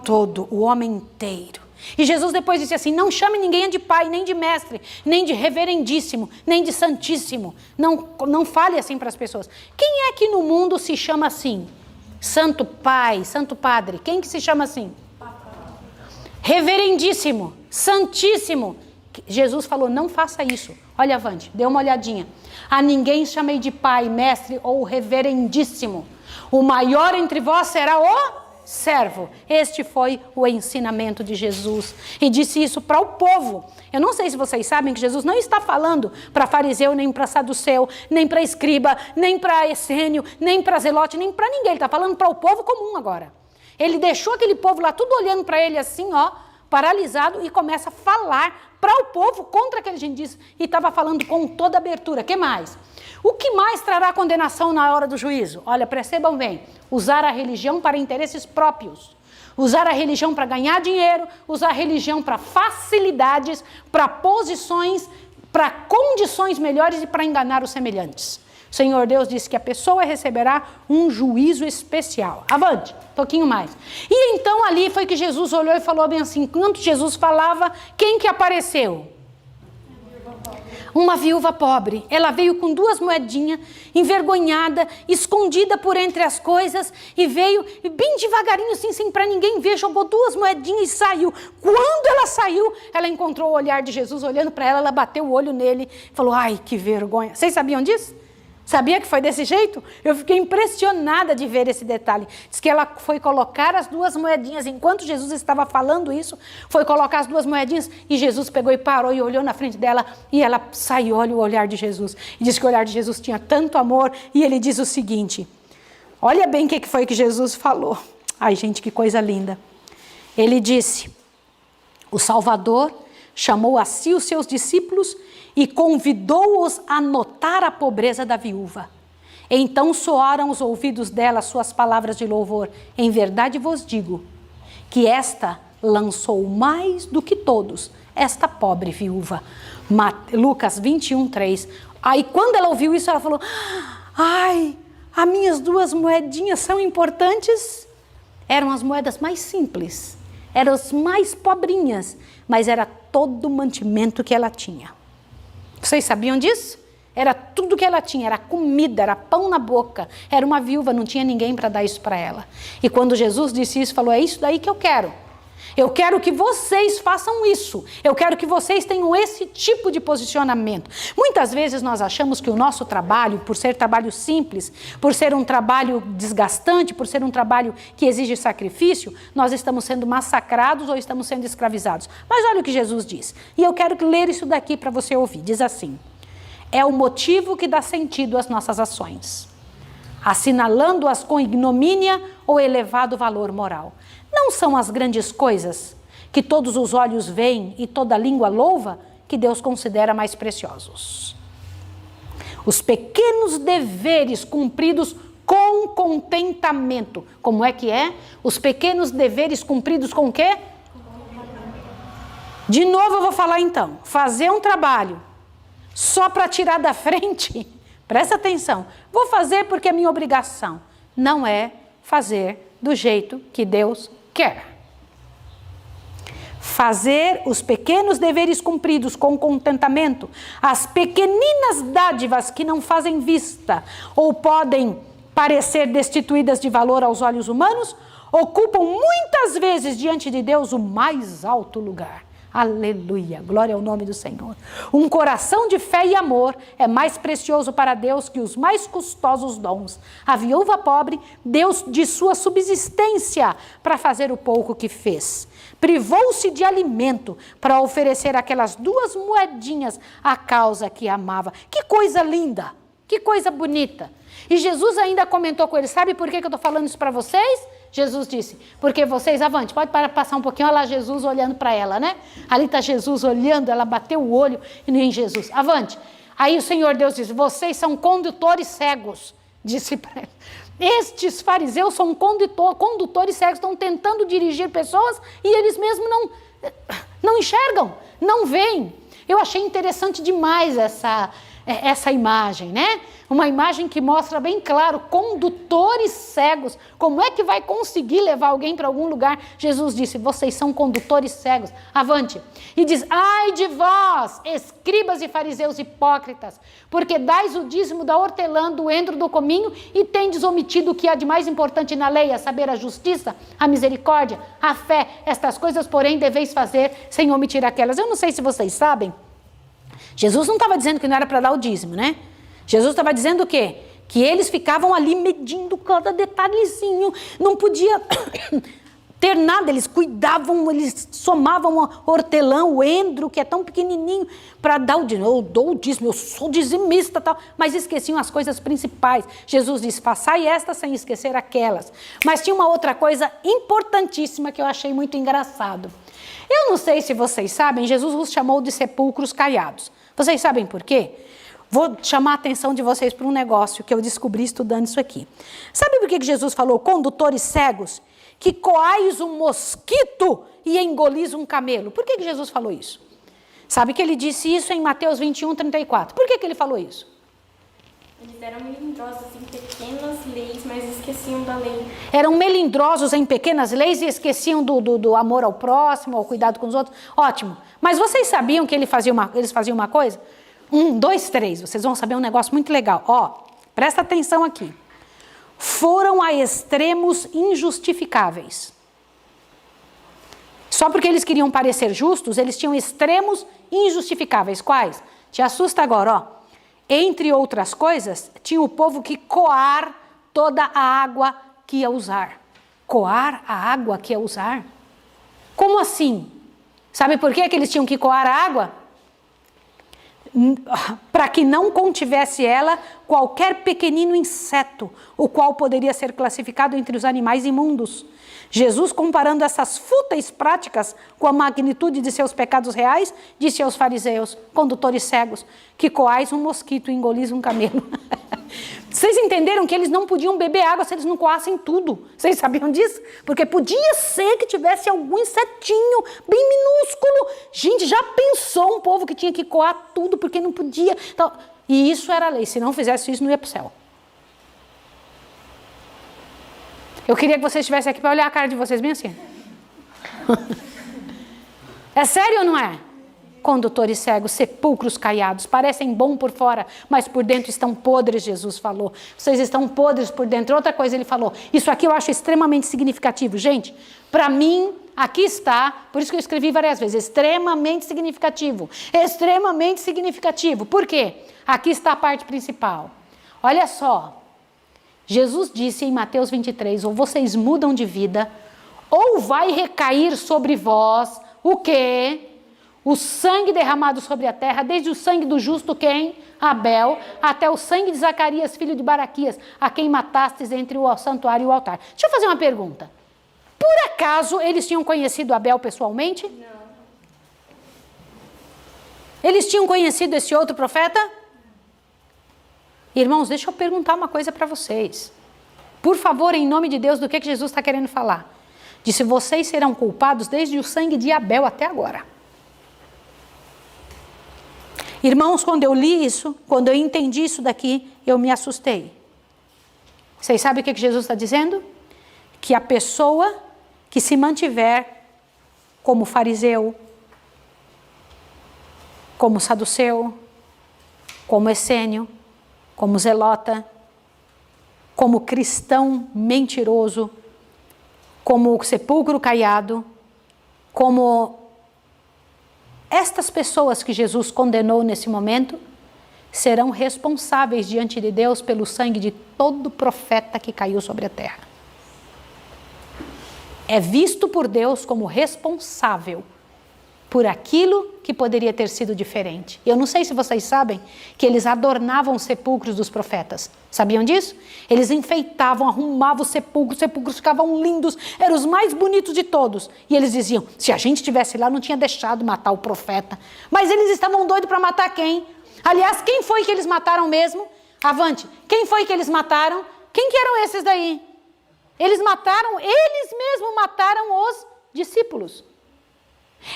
Todo, o homem inteiro. E Jesus depois disse assim, não chame ninguém de pai, nem de mestre, nem de reverendíssimo, nem de santíssimo. Não fale assim para as pessoas. Quem é que no mundo se chama assim? Santo pai, santo padre. Quem que se chama assim? Reverendíssimo, santíssimo. Jesus falou, não faça isso. Olha, Avante, dê uma olhadinha. A ninguém chamei de pai, mestre ou reverendíssimo. O maior entre vós será o servo. Este foi o ensinamento de Jesus. E disse isso para o povo. Eu não sei se vocês sabem que Jesus não está falando para fariseu, nem para saduceu, nem para escriba, nem para essênio, nem para zelote, nem para ninguém. Ele está falando para o povo comum agora. Ele deixou aquele povo lá tudo olhando para ele assim, ó, paralisado, e começa a falar para o povo contra aquele gentício. E estava falando com toda abertura. O que mais? O que mais trará condenação na hora do juízo? Olha, percebam bem, usar a religião para interesses próprios. Usar a religião para ganhar dinheiro, usar a religião para facilidades, para posições, para condições melhores e para enganar os semelhantes. O Senhor Deus disse que a pessoa receberá um juízo especial. Avante, um pouquinho mais. E então ali foi que Jesus olhou e falou bem assim, enquanto Jesus falava, quem que apareceu? Uma viúva pobre. Ela veio com 2 moedinhas, envergonhada, escondida por entre as coisas, e veio bem devagarinho, assim, sem para ninguém ver, jogou 2 moedinhas e saiu. Quando ela saiu, ela encontrou o olhar de Jesus olhando para ela, ela bateu o olho nele e falou, ai, que vergonha. Vocês sabiam disso? Sabia que foi desse jeito? Eu fiquei impressionada de ver esse detalhe. Diz que ela foi colocar as 2 moedinhas, enquanto Jesus estava falando isso, foi colocar as 2 moedinhas e Jesus pegou e parou e olhou na frente dela e ela saiu, olha o olhar de Jesus. E diz que o olhar de Jesus tinha tanto amor e ele diz o seguinte, olha bem o que foi que Jesus falou. Ai, gente, que coisa linda. Ele disse, o Salvador chamou a si os seus discípulos e convidou-os a notar a pobreza da viúva. Então soaram os ouvidos dela suas palavras de louvor. Em verdade vos digo, que esta lançou mais do que todos, esta pobre viúva. Lucas 21:3. Aí quando ela ouviu isso, ela falou, ai, as minhas 2 moedinhas são importantes. Eram as moedas mais simples, eram as mais pobrinhas, mas era todo o mantimento que ela tinha. Vocês sabiam disso? Era tudo que ela tinha, era comida, era pão na boca. Era uma viúva, não tinha ninguém para dar isso para ela. E quando Jesus disse isso, falou, é isso daí que eu quero. Eu quero que vocês façam isso. Eu quero que vocês tenham esse tipo de posicionamento. Muitas vezes nós achamos que o nosso trabalho, por ser trabalho simples, por ser um trabalho desgastante, por ser um trabalho que exige sacrifício, nós estamos sendo massacrados ou estamos sendo escravizados. Mas olha o que Jesus diz. E eu quero ler isso daqui para você ouvir. Diz assim, é o motivo que dá sentido às nossas ações, assinalando-as com ignomínia ou elevado valor moral. Não são as grandes coisas que todos os olhos veem e toda língua louva que Deus considera mais preciosos. Os pequenos deveres cumpridos com contentamento. Como é que é? Os pequenos deveres cumpridos com o quê? De novo eu vou falar então. Fazer um trabalho só para tirar da frente, presta atenção, vou fazer porque é minha obrigação. Não é fazer do jeito que Deus quer. Fazer os pequenos deveres cumpridos com contentamento, as pequeninas dádivas que não fazem vista ou podem parecer destituídas de valor aos olhos humanos, ocupam muitas vezes diante de Deus o mais alto lugar. Aleluia, glória ao nome do Senhor. Um coração de fé e amor é mais precioso para Deus que os mais custosos dons. A viúva pobre deu de sua subsistência para fazer o pouco que fez. Privou-se de alimento para oferecer aquelas 2 moedinhas à causa que amava. Que coisa linda, que coisa bonita. E Jesus ainda comentou com ele, sabe por que eu estou falando isso para vocês? Jesus disse, porque vocês, avante, pode passar um pouquinho, olha lá Jesus olhando para ela, né? Ali está Jesus olhando, ela bateu o olho em Jesus, avante. Aí o Senhor Deus disse, vocês são condutores cegos, disse para ele. Estes fariseus são condutores cegos, estão tentando dirigir pessoas e eles mesmos não enxergam, não veem. Eu achei interessante demais essa imagem, né? Uma imagem que mostra bem claro, condutores cegos. Como é que vai conseguir levar alguém para algum lugar? Jesus disse, vocês são condutores cegos. Avante. E diz, ai de vós, escribas e fariseus hipócritas, porque dais o dízimo da hortelã, do endro, do cominho, e tendes omitido o que há de mais importante na lei, a saber, a justiça, a misericórdia, a fé. Estas coisas, porém, deveis fazer sem omitir aquelas. Eu não sei se vocês sabem, Jesus não estava dizendo que não era para dar o dízimo, né? Jesus estava dizendo o quê? Que eles ficavam ali medindo cada detalhezinho, não podia ter nada, eles cuidavam, eles somavam a hortelã, o endro, que é tão pequenininho, para dar o dízimo. Eu dou o dízimo, eu sou dizimista, tal, mas esqueciam as coisas principais. Jesus disse, façai estas sem esquecer aquelas. Mas tinha uma outra coisa importantíssima que eu achei muito engraçado. Eu não sei se vocês sabem, Jesus os chamou de sepulcros caiados. Vocês sabem por quê? Vou chamar a atenção de vocês para um negócio que eu descobri estudando isso aqui. Sabe por que Jesus falou condutores cegos? que coais um mosquito e engolis um camelo. Por que Jesus falou isso? Sabe que ele disse isso em Mateus 21, 34. Por que ele falou isso? Eles eram melindrosos em pequenas leis, mas esqueciam da lei. Eram melindrosos em pequenas leis e esqueciam do amor ao próximo, ao cuidado com os outros. Ótimo. Mas vocês sabiam que eles faziam uma coisa? 1, 2, 3. Vocês vão saber um negócio muito legal. Ó, presta atenção aqui. Foram a extremos injustificáveis. Só porque eles queriam parecer justos, eles tinham extremos injustificáveis. Quais? Te assusta agora, ó. Entre outras coisas, tinha o povo que coar toda a água que ia usar. Coar a água que ia usar? Como assim? Sabe por que eles tinham que coar a água? Para que não contivesse ela qualquer pequenino inseto, o qual poderia ser classificado entre os animais imundos. Jesus, comparando essas fúteis práticas com a magnitude de seus pecados reais, disse aos fariseus, condutores cegos, que coais um mosquito e engolis um camelo. Vocês entenderam que eles não podiam beber água se eles não coassem tudo? Vocês sabiam disso? Porque podia ser que tivesse algum insetinho bem minúsculo. Gente, já pensou um povo que tinha que coar tudo porque não podia? Então, e isso era a lei. Se não fizesse isso, não ia para o céu. Eu queria que vocês estivessem aqui para olhar a cara de vocês bem assim. É sério ou não é? Condutores cegos, sepulcros caiados, parecem bom por fora, mas por dentro estão podres, Jesus falou. Vocês estão podres por dentro. Outra coisa ele falou, isso aqui eu acho extremamente significativo. Gente, para mim, aqui está, por isso que eu escrevi várias vezes, extremamente significativo. Extremamente significativo. Por quê? Aqui está a parte principal. Olha só. Jesus disse em Mateus 23, ou vocês mudam de vida, ou vai recair sobre vós, o quê? O sangue derramado sobre a terra, desde o sangue do justo quem? Abel, até o sangue de Zacarias, filho de Baraquias, a quem matastes entre o santuário e o altar. Deixa eu fazer uma pergunta. Por acaso eles tinham conhecido Abel pessoalmente? Não. Eles tinham conhecido esse outro profeta? Irmãos, deixa eu perguntar uma coisa para vocês. Por favor, em nome de Deus, do que Jesus está querendo falar? Disse, vocês serão culpados desde o sangue de Abel até agora. Irmãos, quando eu li isso, quando eu entendi isso daqui, eu me assustei. Vocês sabem o que Jesus está dizendo? Que a pessoa que se mantiver como fariseu, como saduceu, como essênio, como zelota, como cristão mentiroso, como sepulcro caiado, como estas pessoas que Jesus condenou nesse momento, serão responsáveis diante de Deus pelo sangue de todo profeta que caiu sobre a terra. É visto por Deus como responsável por aquilo que poderia ter sido diferente. Eu não sei se vocês sabem que eles adornavam os sepulcros dos profetas. Sabiam disso? Eles enfeitavam, arrumavam os sepulcros ficavam lindos, eram os mais bonitos de todos. E eles diziam, se a gente estivesse lá, não tinha deixado matar o profeta. Mas eles estavam doidos para matar quem? Aliás, quem foi que eles mataram mesmo? Avante, quem foi que eles mataram? Quem que eram esses daí? Eles mesmos mataram os discípulos.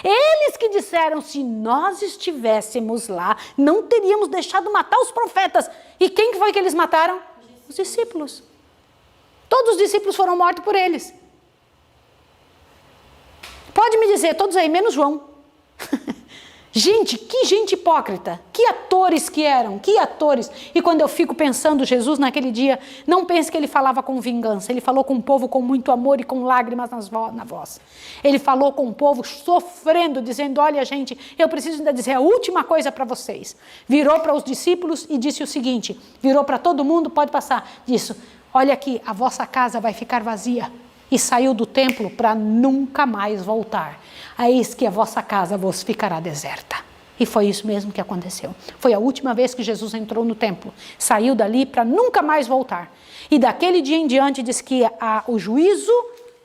Eles que disseram, se nós estivéssemos lá, não teríamos deixado matar os profetas. E quem foi que eles mataram? Os discípulos. Todos os discípulos foram mortos por eles. Pode me dizer, todos aí, menos João. Gente, que gente hipócrita, que atores que eram, que atores. E quando eu fico pensando, Jesus naquele dia, não pense que ele falava com vingança, ele falou com o povo com muito amor e com lágrimas na voz. Ele falou com o povo sofrendo, dizendo, olha gente, eu preciso ainda dizer a última coisa para vocês. Virou para os discípulos e disse o seguinte, virou para todo mundo, pode passar, disse, olha aqui, a vossa casa vai ficar vazia. E saiu do templo para nunca mais voltar. Eis que a vossa casa vos ficará deserta. E foi isso mesmo que aconteceu. Foi a última vez que Jesus entrou no templo. Saiu dali para nunca mais voltar. E daquele dia em diante diz que o juízo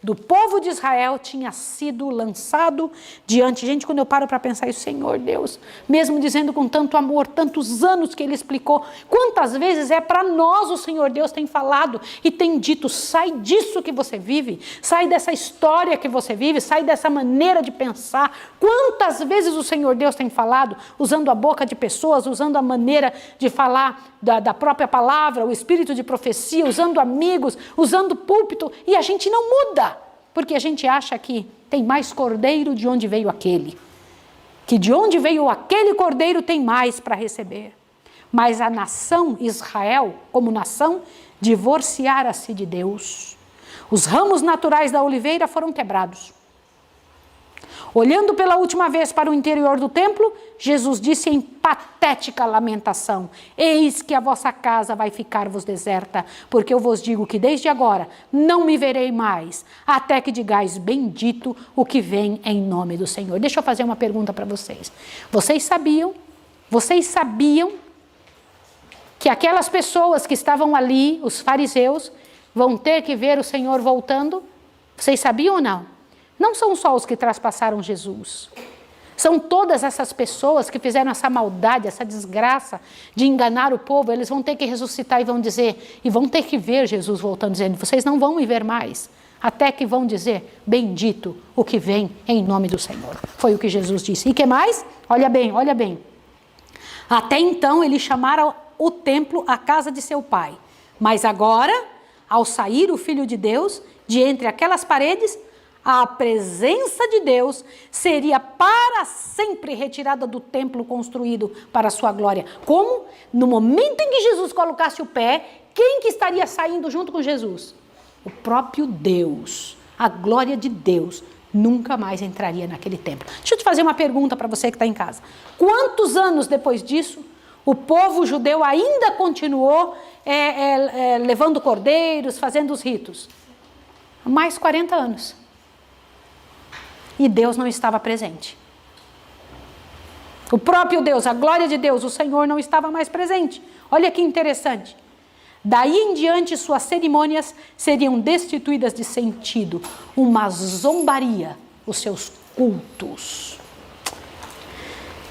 do povo de Israel tinha sido lançado diante. Gente, quando eu paro para pensar isso, Senhor Deus, mesmo dizendo com tanto amor, tantos anos que ele explicou, quantas vezes é para nós o Senhor Deus tem falado e tem dito, sai disso que você vive, sai dessa história que você vive, sai dessa maneira de pensar. Quantas vezes o Senhor Deus tem falado, usando a boca de pessoas, usando a maneira de falar da própria palavra, o espírito de profecia, usando amigos, usando púlpito, e a gente não muda, porque a gente acha que tem mais cordeiro de onde veio aquele, que de onde veio aquele cordeiro tem mais para receber. Mas a nação Israel, como nação, divorciara-se de Deus. Os ramos naturais da oliveira foram quebrados. Olhando pela última vez para o interior do templo, Jesus disse em patética lamentação: eis que a vossa casa vai ficar-vos deserta, porque eu vos digo que desde agora não me verei mais, até que digais bendito o que vem em nome do Senhor. Deixa eu fazer uma pergunta para vocês. Vocês sabiam que aquelas pessoas que estavam ali, os fariseus, vão ter que ver o Senhor voltando? Vocês sabiam ou não? Não são só os que traspassaram Jesus. São todas essas pessoas que fizeram essa maldade, essa desgraça de enganar o povo. Eles vão ter que ressuscitar e vão dizer, e vão ter que ver Jesus voltando, dizendo, vocês não vão me ver mais, até que vão dizer, bendito o que vem em nome do Senhor. Foi o que Jesus disse. E que mais? Olha bem, olha bem. Até então ele chamara o templo a casa de seu pai. Mas agora, ao sair o Filho de Deus, de entre aquelas paredes, a presença de Deus seria para sempre retirada do templo construído para a sua glória. Como? No momento em que Jesus colocasse o pé, quem que estaria saindo junto com Jesus? O próprio Deus. A glória de Deus nunca mais entraria naquele templo. Deixa eu te fazer uma pergunta para você que está em casa. Quantos anos depois disso o povo judeu ainda continuou levando cordeiros, fazendo os ritos? Mais 40 anos. E Deus não estava presente. O próprio Deus, a glória de Deus, o Senhor não estava mais presente. Olha que interessante. Daí em diante suas cerimônias seriam destituídas de sentido. Uma zombaria, os seus cultos.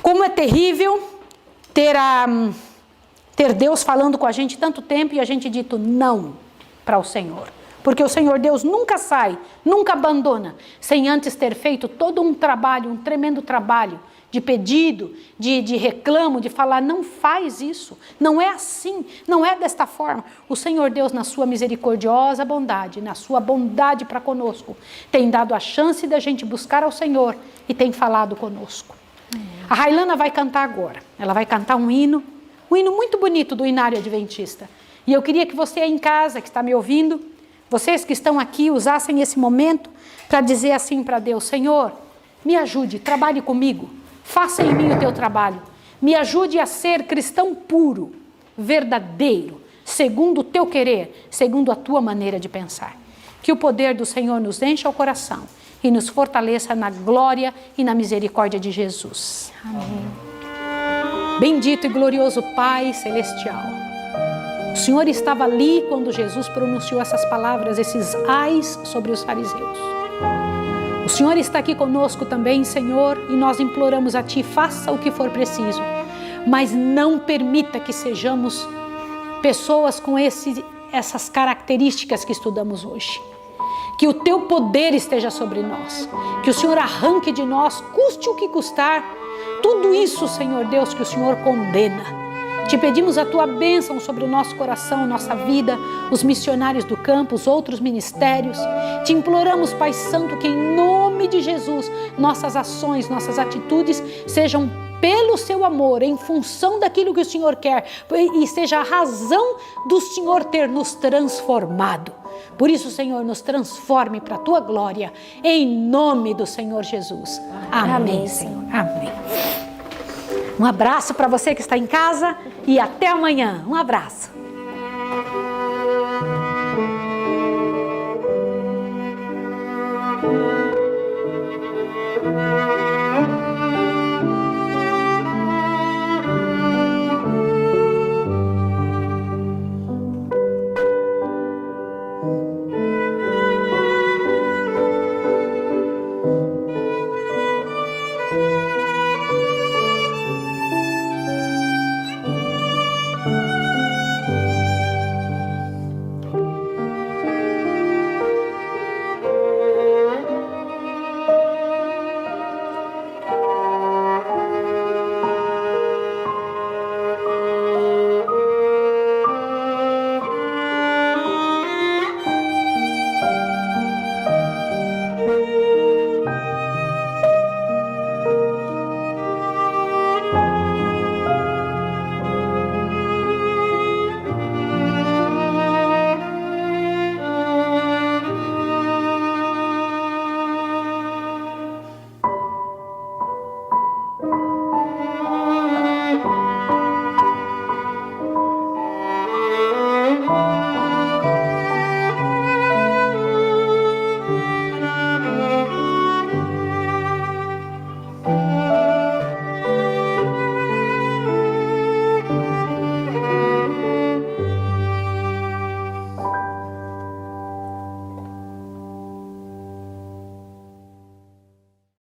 Como é terrível ter Deus falando com a gente tanto tempo e a gente dito não para o Senhor. Porque o Senhor Deus nunca sai, nunca abandona, sem antes ter feito todo um trabalho, um tremendo trabalho de pedido, de reclamo, de falar, não faz isso, não é assim, não é desta forma. O Senhor Deus, na sua misericordiosa bondade, na sua bondade para conosco, tem dado a chance da gente buscar ao Senhor e tem falado conosco. A Railana vai cantar agora, ela vai cantar um hino muito bonito do Inário Adventista. E eu queria que você aí em casa, que está me ouvindo, vocês que estão aqui, usassem esse momento para dizer assim para Deus, Senhor, me ajude, trabalhe comigo, faça em mim o teu trabalho, me ajude a ser cristão puro, verdadeiro, segundo o teu querer, segundo a tua maneira de pensar. Que o poder do Senhor nos encha o coração e nos fortaleça na glória e na misericórdia de Jesus. Amém. Bendito e glorioso Pai Celestial, o Senhor estava ali quando Jesus pronunciou essas palavras, esses ais sobre os fariseus. O Senhor está aqui conosco também, Senhor, e nós imploramos a Ti, faça o que for preciso, mas não permita que sejamos pessoas com essas características que estudamos hoje. Que o Teu poder esteja sobre nós, que o Senhor arranque de nós, custe o que custar, tudo isso, Senhor Deus, que o Senhor condena. Te pedimos a Tua bênção sobre o nosso coração, nossa vida, os missionários do campo, os outros ministérios. Te imploramos, Pai Santo, que em nome de Jesus, nossas ações, nossas atitudes sejam pelo Seu amor, em função daquilo que o Senhor quer, e seja a razão do Senhor ter nos transformado. Por isso, Senhor, nos transforme para a Tua glória, em nome do Senhor Jesus. Amém, Senhor. Amém. Um abraço para você que está em casa e até amanhã. Um abraço.